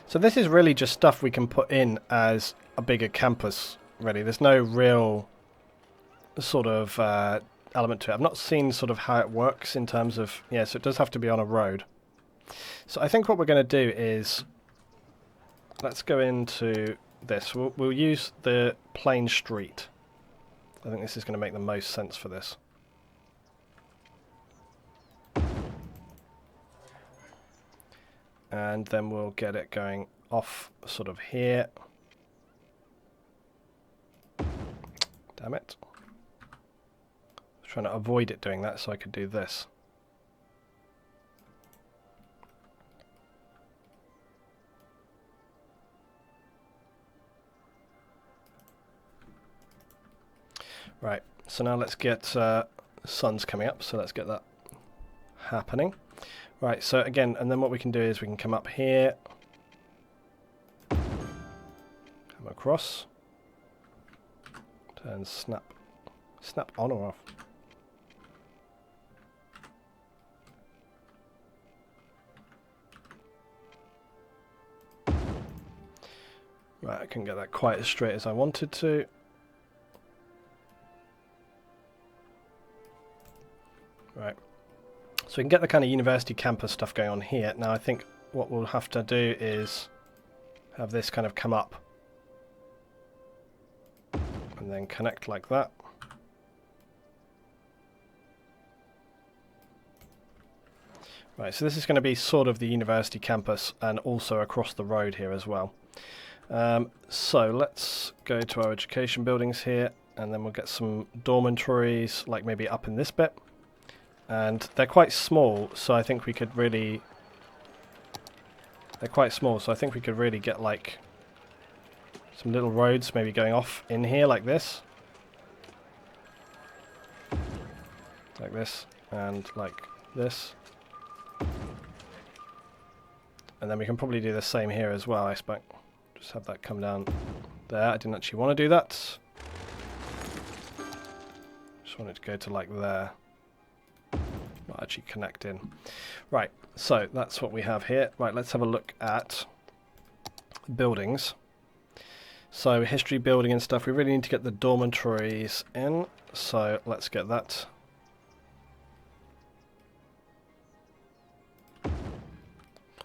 So this is really just stuff we can put in as a bigger campus, really. There's no real sort of element to it. I've not seen sort of how it works in terms of... Yeah, so it does have to be on a road. So I think what we're going to do is... Let's go into this. We'll use the plain street. I think this is going to make the most sense for this. And then we'll get it going off sort of here. Damn it. I was trying to avoid it doing that so I could do this. Right, so now let's get sun's coming up, so let's get that happening. Right, so again, and then what we can do is we can come up here, come across, turn snap on or off. Right, I couldn't get that quite as straight as I wanted to. Right, so we can get the kind of university campus stuff going on here. Now I think what we'll have to do is have this kind of come up and then connect like that. Right, so this is going to be sort of the university campus and also across the road here as well. So let's go to our education buildings here, and then we'll get some dormitories, like maybe up in this bit. And they're quite small, so I think we could really... They're quite small, so I think we could really get like some little roads maybe going off in here like this. Like this, and like this. And then we can probably do the same here as well, I expect. Just have that come down there. I didn't actually want to do that. Just wanted to go to like there. Not actually connect in. Right, so that's what we have here. Right, let's have a look at buildings. So history building and stuff, we really need to get the dormitories in. So let's get that. Put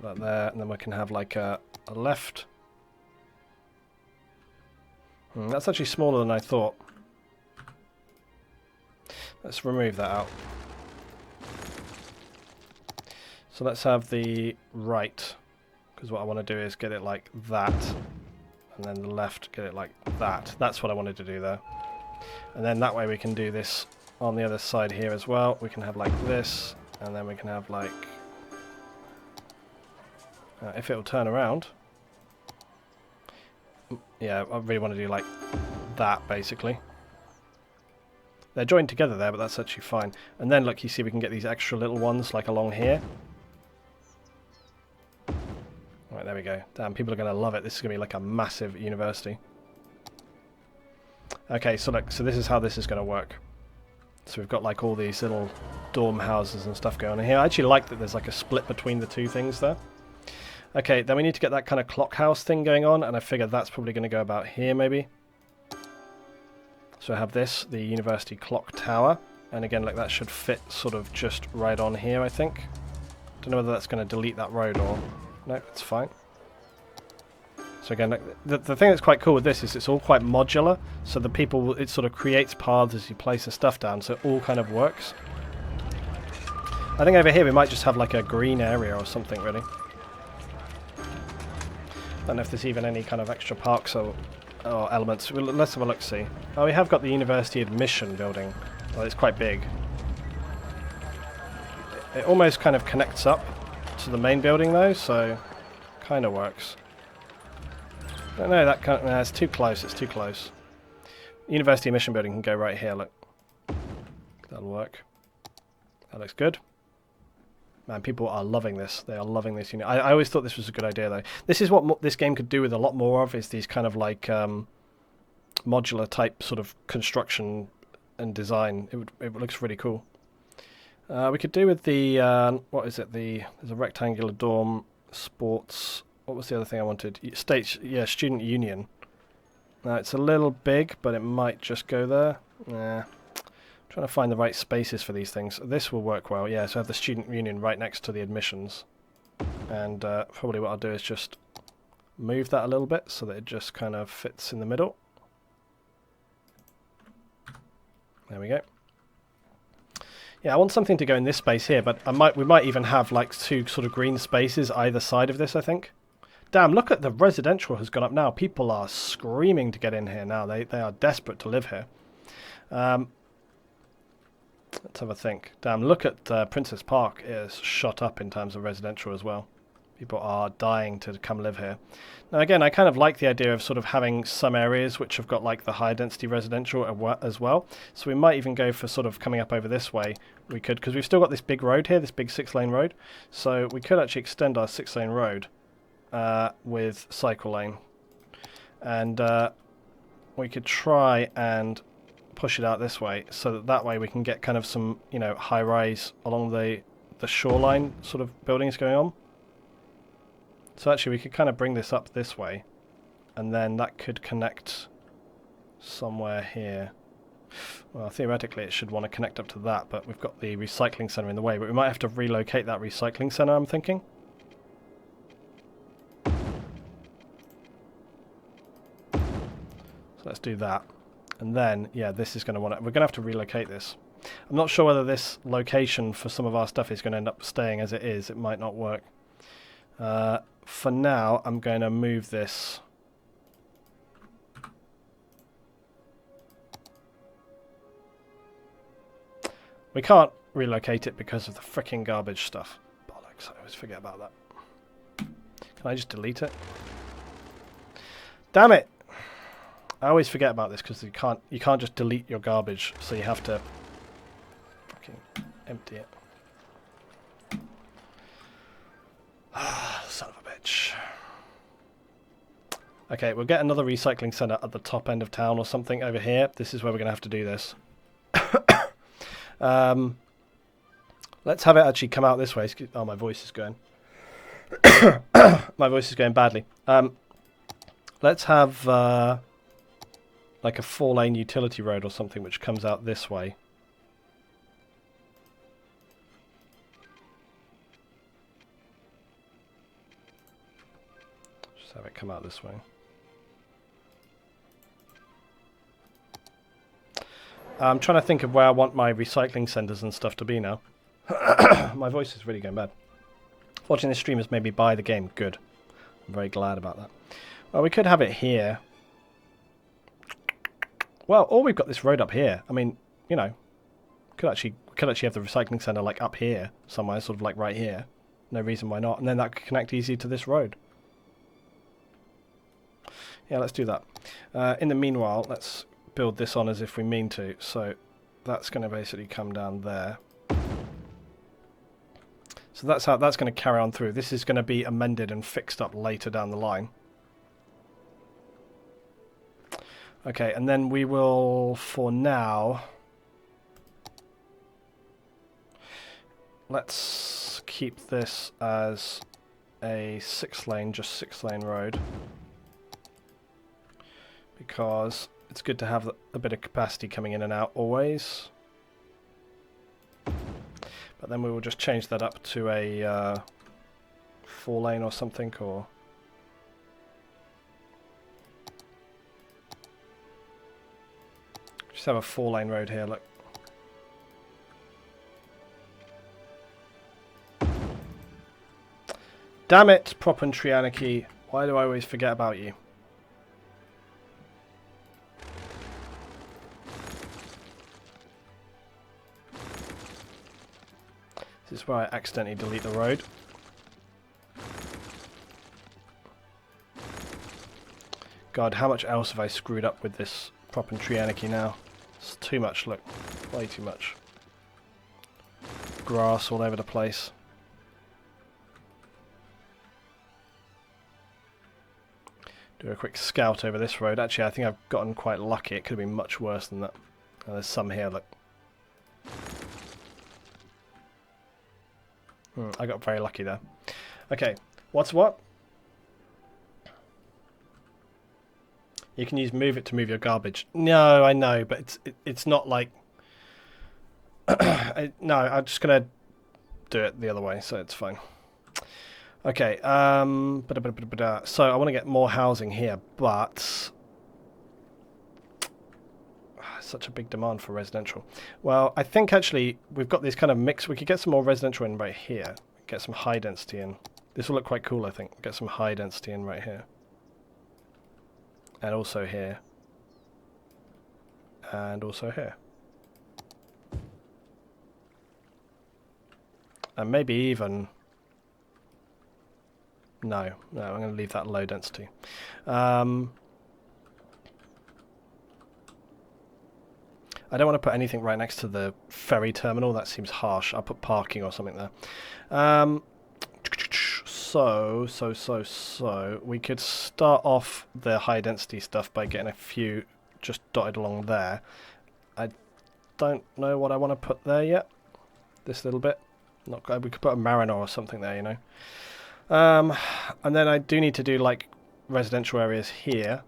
that there, and then we can have like a left. That's actually smaller than I thought. Let's remove that out. So let's have the right, because what I want to do is get it like that, and then the left, get it like that. That's what I wanted to do there. And then that way we can do this on the other side here as well. We can have like this, and then we can have like... if it'll turn around... Yeah, I really want to do like that, basically. They're joined together there, but that's actually fine. And then, look, you see we can get these extra little ones, like along here. Right, there we go. Damn, people are going to love it. This is going to be like a massive university. Okay, so look, so this is how this is going to work. So we've got like all these little dorm houses and stuff going on here. I actually like that there's like a split between the two things there. Okay, then we need to get that kind of clock house thing going on, and I figure that's probably going to go about here, maybe. So I have this, the university clock tower, and again, like that should fit sort of just right on here, I think. Don't know whether that's going to delete that road or... No, it's fine. So again, like, the thing that's quite cool with this is it's all quite modular, so the people, it sort of creates paths as you place the stuff down, so it all kind of works. I think over here we might just have like a green area or something, really. I don't know if there's even any kind of extra parks or elements. Let's have a look, see. Oh, we have got the university admission building. Well, it's quite big. It almost kind of connects up to the main building, though, so kind of works. I don't know, that can't... No, it's too close, it's too close. University admission building can go right here, look. That'll work. That looks good. Man, people are loving this. They are loving this unit. I always thought this was a good idea, though. This is what this game could do with a lot more of, is these kind of like modular type sort of construction and design. It looks really cool. We could do with the, what is it, there's a rectangular dorm, sports, what was the other thing I wanted? Student union. Now, it's a little big, but it might just go there. Nah. Trying to find the right spaces for these things. This will work well, yeah, so I have the student union right next to the admissions. And probably what I'll do is just move that a little bit so that it just kind of fits in the middle. There we go. Yeah, I want something to go in this space here, but we might even have like two sort of green spaces either side of this, I think. Damn, look at the residential has gone up now. People are screaming to get in here now. They are desperate to live here. Let's have a think. Damn, look at Princess Park. It is shot up in terms of residential as well. People are dying to come live here. Now again, I kind of like the idea of sort of having some areas which have got like the high density residential as well. So we might even go for sort of coming up over this way. We could, because we've still got this big road here, this big 6-lane road. So we could actually extend our 6-lane road with cycle lane. And we could try and push it out this way, so that way we can get kind of some, you know, high rise along the shoreline sort of buildings going on. So actually we could kind of bring this up this way, and then that could connect somewhere here. Well, theoretically it should want to connect up to that, but we've got the recycling centre in the way, but we might have to relocate that recycling centre, I'm thinking. So let's do that. And then, yeah, this is going to want to... We're going to have to relocate this. I'm not sure whether this location for some of our stuff is going to end up staying as it is. It might not work. For now, I'm going to move this. We can't relocate it because of the frickin' garbage stuff. Bollocks, I always forget about that. Can I just delete it? Damn it! I always forget about this because you can't just delete your garbage, so you have to fucking empty it. Ah, son of a bitch. Okay, we'll get another recycling centre at the top end of town or something over here. This is where we're going to have to do this. Let's have it actually come out this way. Oh, my voice is going. My voice is going badly. Let's have like a 4-lane utility road or something which comes out this way. Just have it come out this way. I'm trying to think of where I want my recycling centres and stuff to be now. My voice is really going bad. Watching this stream has made me buy the game. Good. I'm very glad about that. Well, we could have it here. Well, or we've got this road up here. I mean, you know, we could actually have the recycling centre like up here somewhere, sort of like right here. No reason why not. And then that could connect easy to this road. Yeah, let's do that. In the meanwhile, let's build this on as if we mean to. So that's going to basically come down there. So that's how that's going to carry on through. This is going to be amended and fixed up later down the line. Okay, and then we will, for now, let's keep this as a 6-lane, just 6-lane road, because it's good to have a bit of capacity coming in and out always. But then we will just change that up to a 4-lane or something, or... Just have a 4-lane road here, look. Damn it, Prop and Trianarchy. Why do I always forget about you? This is where I accidentally delete the road. God, how much else have I screwed up with this Prop and Trianarchy now? It's too much, look. Way too much. Grass all over the place. Do a quick scout over this road. Actually, I think I've gotten quite lucky. It could have been much worse than that. Oh, there's some here, look. I got very lucky there. Okay, what's what? You can use move it to move your garbage. No, I know, but it's not like... no, I'm just going to do it the other way, so it's fine. Okay, so I want to get more housing here, but... Such a big demand for residential. Well, I think actually we've got this kind of mix. We could get some more residential in right here. Get some high density in. This will look quite cool, I think. Get some high density in right here. And also here. And also here. And maybe even... No, no, I'm going to leave that low density. I don't want to put anything right next to the ferry terminal. That seems harsh. I'll put parking or something there. So we could start off the high density stuff by getting a few just dotted along there. I don't know what I want to put there yet. This little bit. Not good. We could put a marina or something there, you know. And then I do need to do like residential areas here.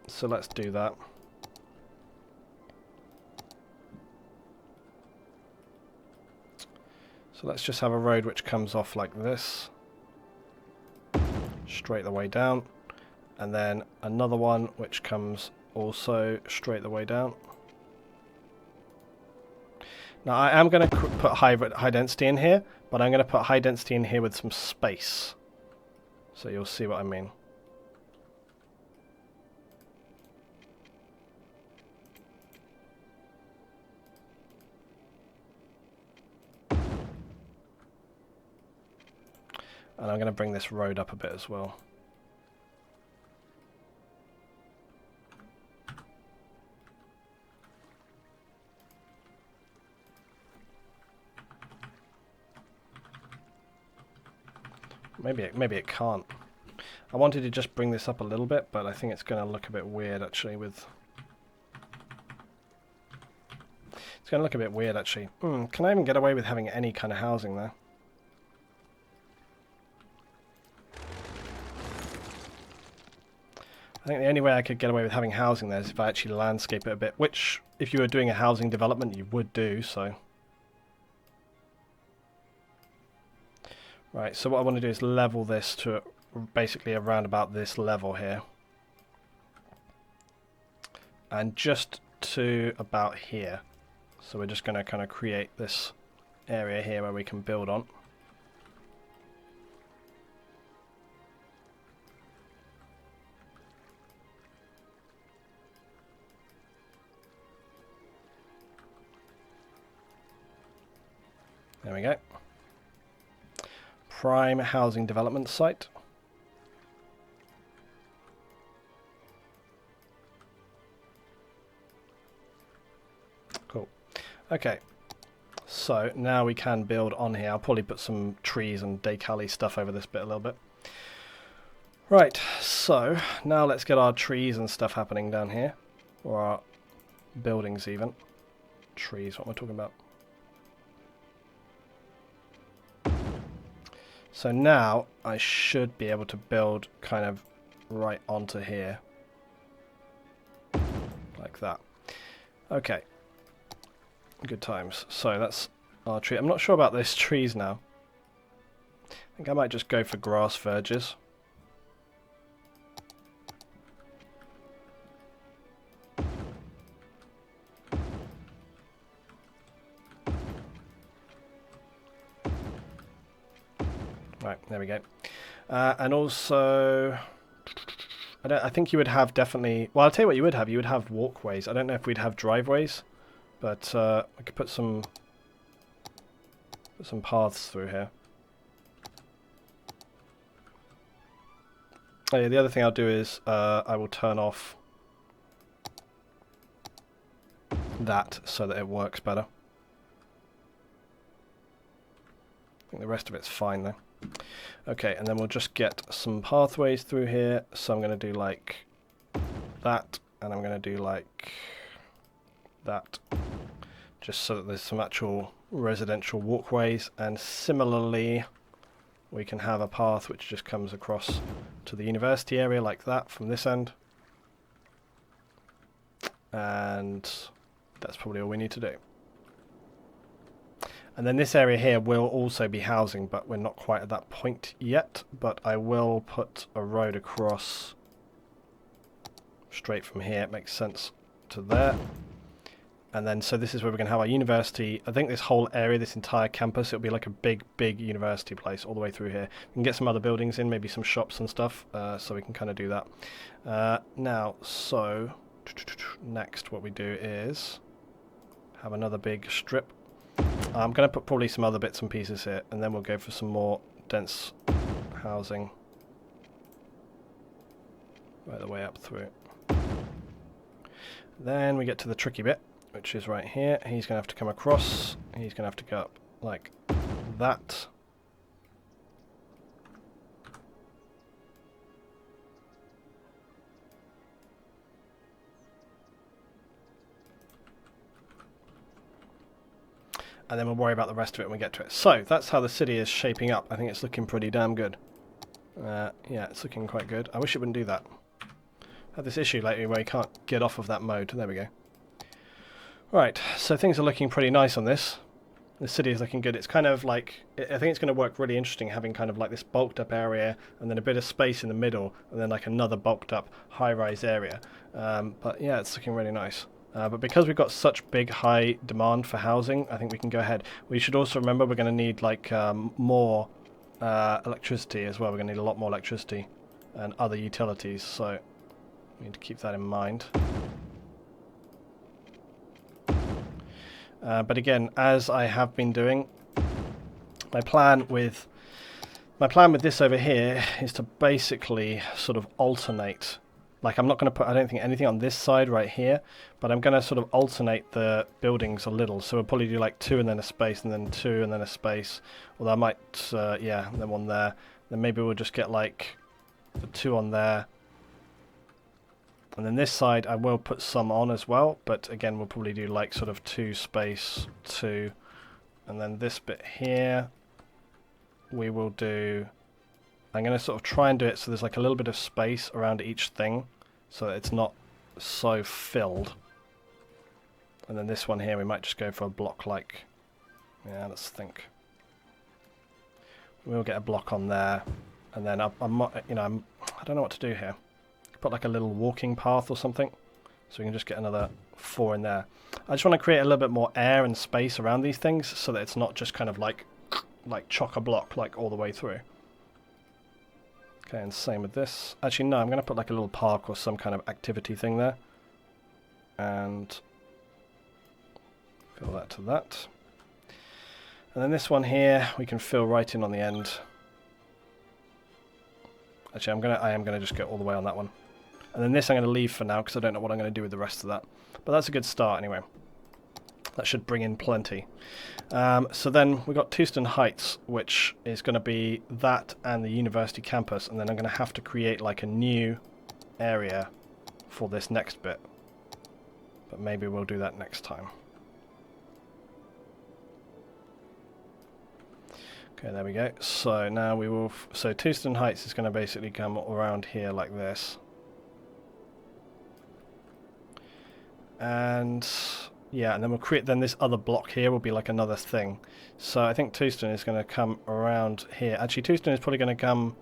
So let's do that. So let's just have a road which comes off like this, straight the way down, and then another one which comes also straight the way down. Now I am going to put high density in here, but I'm going to put high density in here with some space. So you'll see what I mean. And I'm going to bring this road up a bit as well. Maybe it can't. I wanted to just bring this up a little bit, but I think it's going to look a bit weird actually with... It's going to look a bit weird actually. Can I even get away with having any kind of housing there? I think the only way I could get away with having housing there is if I actually landscape it a bit, which if you were doing a housing development you would do, so. Right, so what I want to do is level this to basically around about this level here. And just to about here. So we're just going to kind of create this area here where we can build on. There we go. Prime housing development site. Cool. Okay. So now we can build on here. I'll probably put some trees and decali stuff over this bit a little bit. Right, so now let's get our trees and stuff happening down here. Or our buildings even. Trees, what am I talking about? So now I should be able to build kind of right onto here. Like that. Okay. Good times. So that's our tree. I'm not sure about those trees now. I think I might just go for grass verges. Right, there we go. And also, I think you would have definitely... Well, I'll tell you what you would have. You would have walkways. I don't know if we'd have driveways, but I could put some paths through here. Oh yeah, the other thing I'll do is I will turn off that so that it works better. I think the rest of it's fine though. Okay, and then we'll just get some pathways through here. So I'm going to do like that, and I'm going to do like that, just so that there's some actual residential walkways. And similarly, we can have a path which just comes across to the university area like that from this end. And that's probably all we need to do. And then this area here will also be housing, but we're not quite at that point yet. But I will put a road across straight from here. It makes sense to there. And then, so this is where we're going to have our university. I think this whole area, this entire campus, it'll be like a big, big university place all the way through here. We can get some other buildings in, maybe some shops and stuff, so we can kind of do that. Now, so, next what we do is have another big strip. I'm going to put probably some other bits and pieces here, and then we'll go for some more dense housing right the way up through. Then we get to the tricky bit, which is right here. He's going to have to come across. He's going to have to go up like that. And then we'll worry about the rest of it when we get to it. So, that's how the city is shaping up. I think it's looking pretty damn good. Yeah, it's looking quite good. I wish it wouldn't do that. I had this issue lately where you can't get off of that mode. There we go. Right, so things are looking pretty nice on this. The city is looking good. It's kind of like, I think it's going to work really interesting having kind of like this bulked up area and then a bit of space in the middle and then like another bulked up high-rise area. But yeah, it's looking really nice. But because we've got such big high demand for housing, I think we can go ahead. We should also remember we're going to need like more electricity as well. We're going to need a lot more electricity and other utilities, so we need to keep that in mind. But again, as I have been doing, my plan with this over here is to basically sort of alternate. Like, I'm not going to put, I don't think, anything on this side right here, but I'm going to sort of alternate the buildings a little. So we'll probably do like 2 and then a space, and then 2 and then a space. Although I might, yeah, and then 1 there. Then maybe we'll just get like the 2 on there. And then this side I will put some on as well, but again we'll probably do like sort of 2 space 2. And then this bit here we will do, I'm going to sort of try and do it so there's like a little bit of space around each thing so that it's not so filled. And then this one here we might just go for a block like, yeah, let's think. We'll get a block on there, and then I don't know what to do here. Put like a little walking path or something, so we can just get another 4 in there. I just want to create a little bit more air and space around these things so that it's not just kind of like chock-a-block like all the way through. Okay, and same with this. Actually, no, I'm going to put like a little park or some kind of activity thing there. And fill that to that. And then this one here, we can fill right in on the end. Actually, I am going to just go all the way on that one. And then this I'm going to leave for now because I don't know what I'm going to do with the rest of that. But that's a good start anyway. That should bring in plenty. So then we've got Tewston Heights, which is going to be that and the university campus. And then I'm going to have to create like a new area for this next bit. But maybe we'll do that next time. Okay, there we go. So now we will... So Tewston Heights is going to basically come around here like this. And... yeah, and then we'll create... Then this other block here will be like another thing. So I think Tewston is going to come around here. Actually, Tewston is probably going to come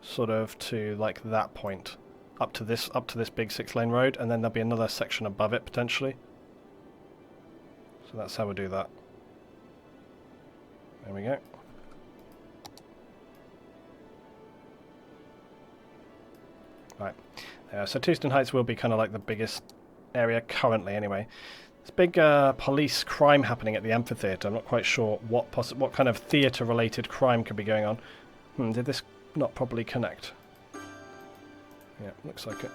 sort of to like that point. Up to this big 6-lane road. And then there'll be another section above it, potentially. So that's how we'll do that. There we go. Right, so Tewston Heights will be kind of like the biggest area currently anyway. There's big police crime happening at the amphitheatre. I'm not quite sure what kind of theatre related crime could be going on. Did this not properly connect? Yeah, looks like it.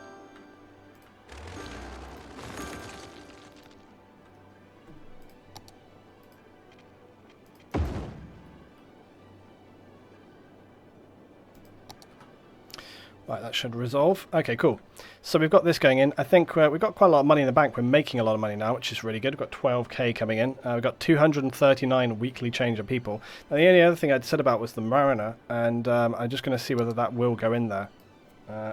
Right, that should resolve. Okay, cool. So we've got this going in. I think we've got quite a lot of money in the bank. We're making a lot of money now, which is really good. We've got 12k coming in. We've got 239 weekly change of people. Now, the only other thing I'd said about was the Mariner, and I'm just going to see whether that will go in there,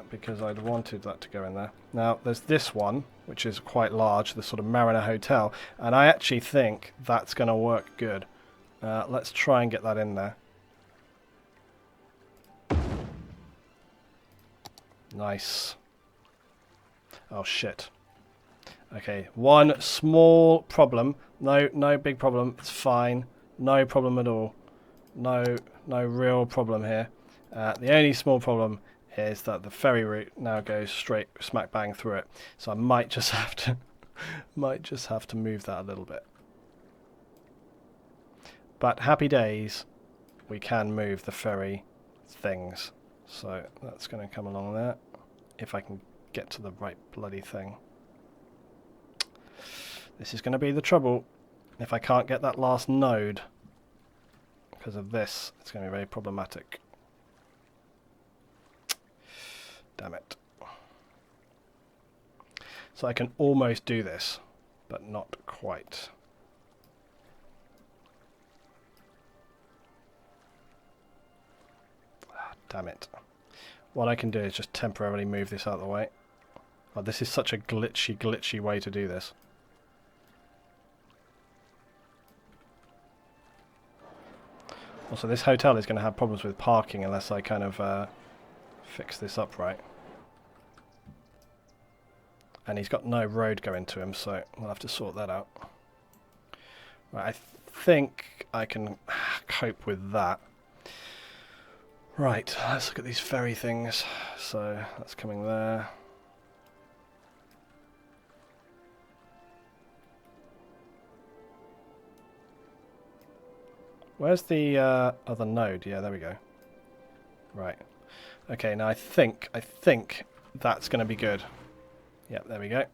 because I'd wanted that to go in there. Now, there's this one, which is quite large, the sort of Mariner Hotel, and I actually think that's going to work good. Let's try and get that in there. Nice. Oh shit. Okay, one small problem. No big problem. It's fine. No problem at all. No real problem here. The only small problem is that the ferry route now goes straight smack bang through it. So I might just have to move that a little bit. But happy days, we can move the ferry things. So that's going to come along there. If I can get to the right bloody thing. This is going to be the trouble. If I can't get that last node because of this, it's going to be very problematic. Damn it. So I can almost do this, but not quite. Damn it. What I can do is just temporarily move this out of the way. Oh, this is such a glitchy way to do this. Also, this hotel is going to have problems with parking unless I kind of fix this up right. And he's got no road going to him, so we'll have to sort that out. Right, I think I can cope with that. Right, let's look at these ferry things. So that's coming there. Where's the other node? Yeah, there we go. Right. Okay, now I think that's going to be good. Yep, there we go.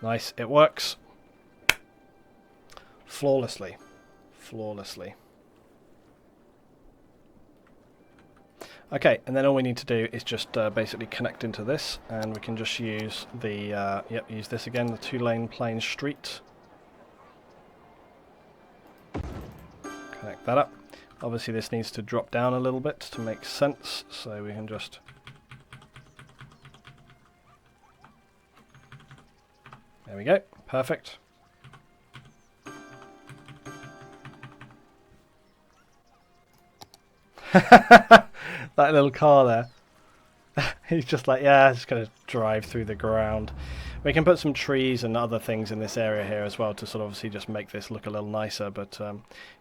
Nice, it works. Flawlessly. Flawlessly. Okay, and then all we need to do is just basically connect into this, and we can just use the, use this again, the 2-lane plain street. Connect that up. Obviously this needs to drop down a little bit to make sense, so we can just... There we go, perfect. That little car there. He's just like, yeah, it's going to drive through the ground. We can put some trees and other things in this area here as well to sort of obviously just make this look a little nicer. But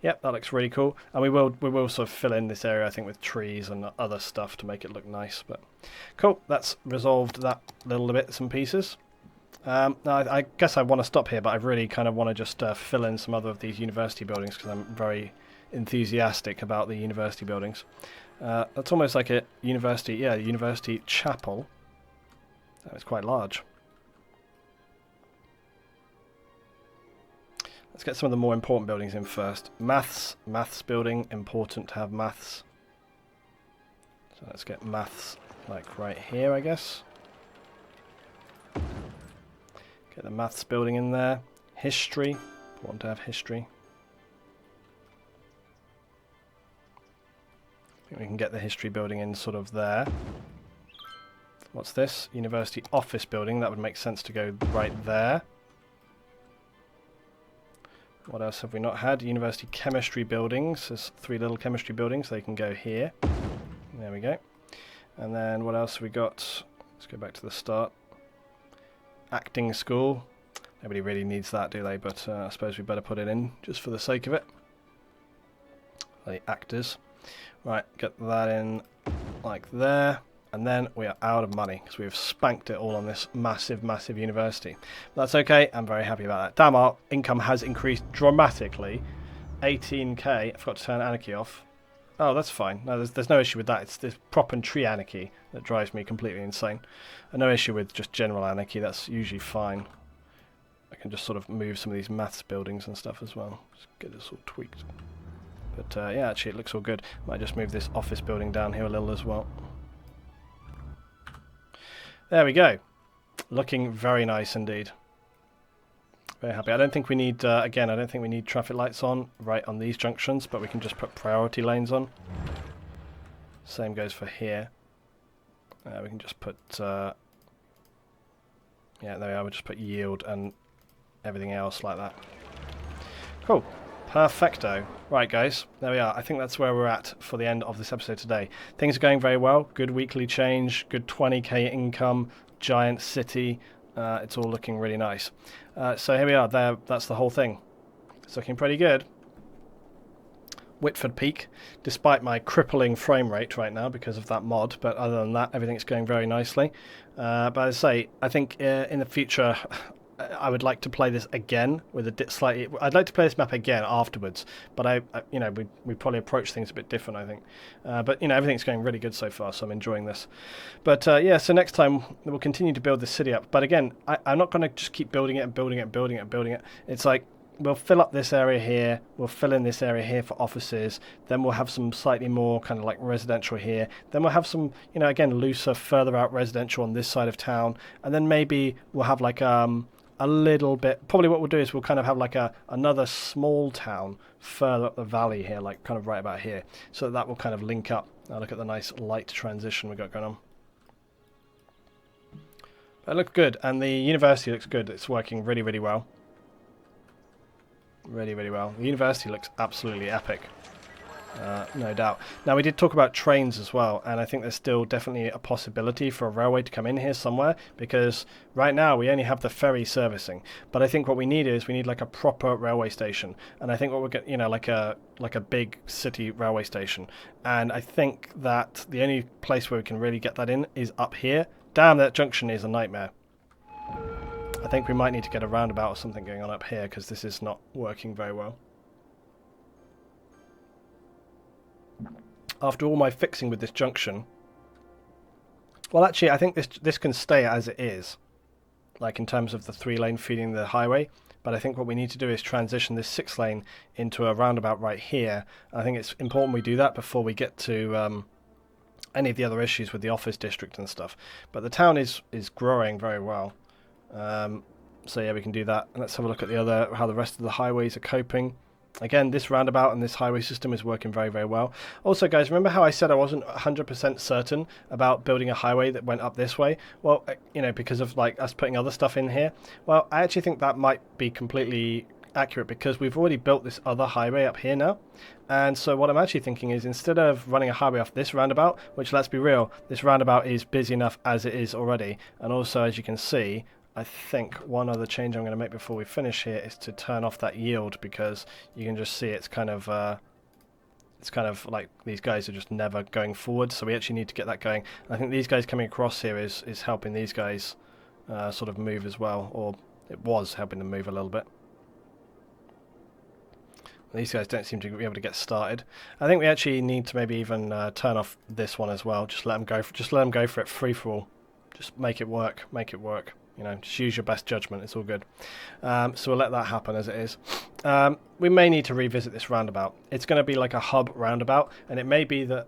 yeah, that looks really cool. And we will sort of fill in this area, I think, with trees and other stuff to make it look nice. But cool, that's resolved that little bits and pieces. Now I guess I want to stop here, but I really kind of want to just fill in some other of these university buildings because I'm very enthusiastic about the university buildings. That's almost like a university, yeah, university chapel. It's quite large. Let's get some of the more important buildings in first. Maths building, important to have maths. So let's get maths like right here, I guess. Get the maths building in there. History, important to have history. I think we can get the history building in sort of there. What's this? University office building. That would make sense to go right there. What else have we not had? University chemistry buildings. There's 3 little chemistry buildings. They can go here. There we go. And then what else have we got? Let's go back to the start. Acting school. Nobody really needs that, do they? But I suppose we better put it in just for the sake of it. The actors. Right, get that in like there. And then we are out of money because we've spanked it all on this massive university. But that's okay. I'm very happy about that. Damn, our income has increased dramatically. 18k. I forgot to turn anarchy off. Oh, that's fine. No, there's no issue with that. It's this prop and tree anarchy that drives me completely insane. And no issue with just general anarchy. That's usually fine. I can just sort of move some of these maths buildings and stuff as well. Just get this all tweaked. But yeah, actually it looks all good. Might just move this office building down here a little as well. There we go. Looking very nice indeed. Very happy. I don't think we need, again, I don't think we need traffic lights on right on these junctions, but we can just put priority lanes on. Same goes for here. We can just put, yeah, there we are. We'll just put yield and everything else like that. Cool. Perfecto. Right, guys, there we are. I think that's where we're at for the end of this episode today. Things are going very well. Good weekly change, good 20k income, giant city. It's all looking really nice. So here we are. There, that's the whole thing. It's looking pretty good. Whitford peak, despite my crippling frame rate right now because of that mod. But other than that, everything's going very nicely. But as I say, I think in the future, I would like to play this again with a slightly. I'd like to play this map again afterwards, but you know, we probably approach things a bit different, I think. But you know, everything's going really good so far, so I'm enjoying this. But yeah, so next time we'll continue to build this city up. But again, I'm not going to just keep building it and building it and building it and building it. It's like we'll fill up this area here, we'll fill in this area here for offices, then we'll have some slightly more kind of like residential here, then we'll have some, you know, again, looser, further out residential on this side of town, and then maybe we'll have like a little bit, probably what we'll do is we'll kind of have like another small town further up the valley here, like kind of right about here, so that will kind of link up. Now look at the nice light transition we got going on. It looks good, and the university looks good. It's working really, really well. Really, really well. The university looks absolutely epic. No doubt. Now, we did talk about trains as well, and I think there's still definitely a possibility for a railway to come in here somewhere, because right now we only have the ferry servicing. But I think what we need is we need like a proper railway station, and I think what we're getting, you know, like a big city railway station. And I think that the only place where we can really get that in is up here. Damn, that junction is a nightmare. I think we might need to get a roundabout or something going on up here, because this is not working very well. After all my fixing with this junction, well, actually, I think this can stay as it is, like in terms of the 3-lane feeding the highway. But I think what we need to do is transition this 6-lane into a roundabout right here. I think it's important we do that before we get to any of the other issues with the office district and stuff. But the town is growing very well. So yeah, we can do that. And let's have a look at how the rest of the highways are coping. Again, this roundabout and this highway system is working very, very well. Also, guys, remember how I said I wasn't 100% certain about building a highway that went up this way? Well, you know, because of like us putting other stuff in here. Well, I actually think that might be completely accurate, because we've already built this other highway up here now. And so what I'm actually thinking is, instead of running a highway off this roundabout, which, let's be real, this roundabout is busy enough as it is already. And also, as you can see, I think one other change I'm going to make before we finish here is to turn off that yield, because you can just see it's kind of like these guys are just never going forward. So we actually need to get that going. And I think these guys coming across here is helping these guys sort of move as well, or it was helping them move a little bit. These guys don't seem to be able to get started. I think we actually need to maybe even turn off this one as well. Just let them go. Just let them go for it, free for all. Just make it work. Make it work. You know, just use your best judgment. It's all good. So we'll let that happen as it is. We may need to revisit this roundabout. It's going to be like a hub roundabout, and it may be that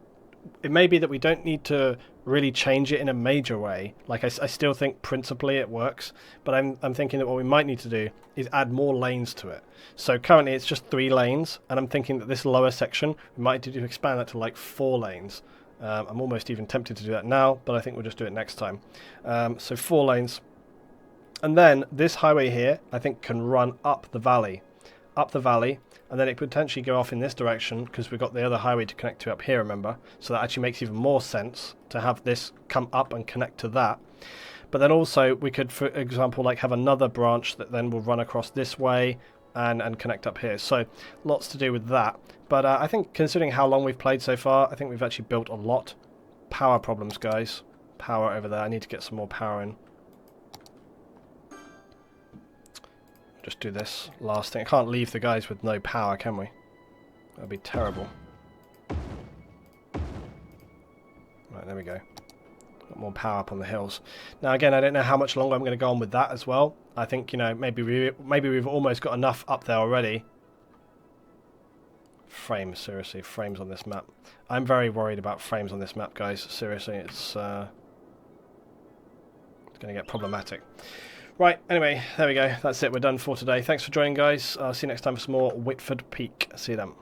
we don't need to really change it in a major way. Like I still think principally it works, but I'm thinking that what we might need to do is add more lanes to it. So currently it's just 3 lanes, and I'm thinking that this lower section we might need to expand that to like 4 lanes. I'm almost even tempted to do that now, but I think we'll just do it next time. So 4 lanes. And then this highway here, I think, can run up the valley, and then it could potentially go off in this direction, because we've got the other highway to connect to up here, remember? So that actually makes even more sense to have this come up and connect to that. But then also we could, for example, like have another branch that then will run across this way and connect up here. So lots to do with that. But I think, considering how long we've played so far, I think we've actually built a lot. Power problems, guys. Power over there. I need to get some more power in. Just do this last thing. I can't leave the guys with no power, can we? That'd be terrible. Right, there we go. Got more power up on the hills. Now again, I don't know how much longer I'm going to go on with that as well. I think, you know, maybe we've almost got enough up there already. Frames, seriously, frames on this map. I'm very worried about frames on this map, guys. Seriously, it's going to get problematic. Right, anyway, there we go. That's it. We're done for today. Thanks for joining, guys. I'll see you next time for some more Whitford Peak. See you then.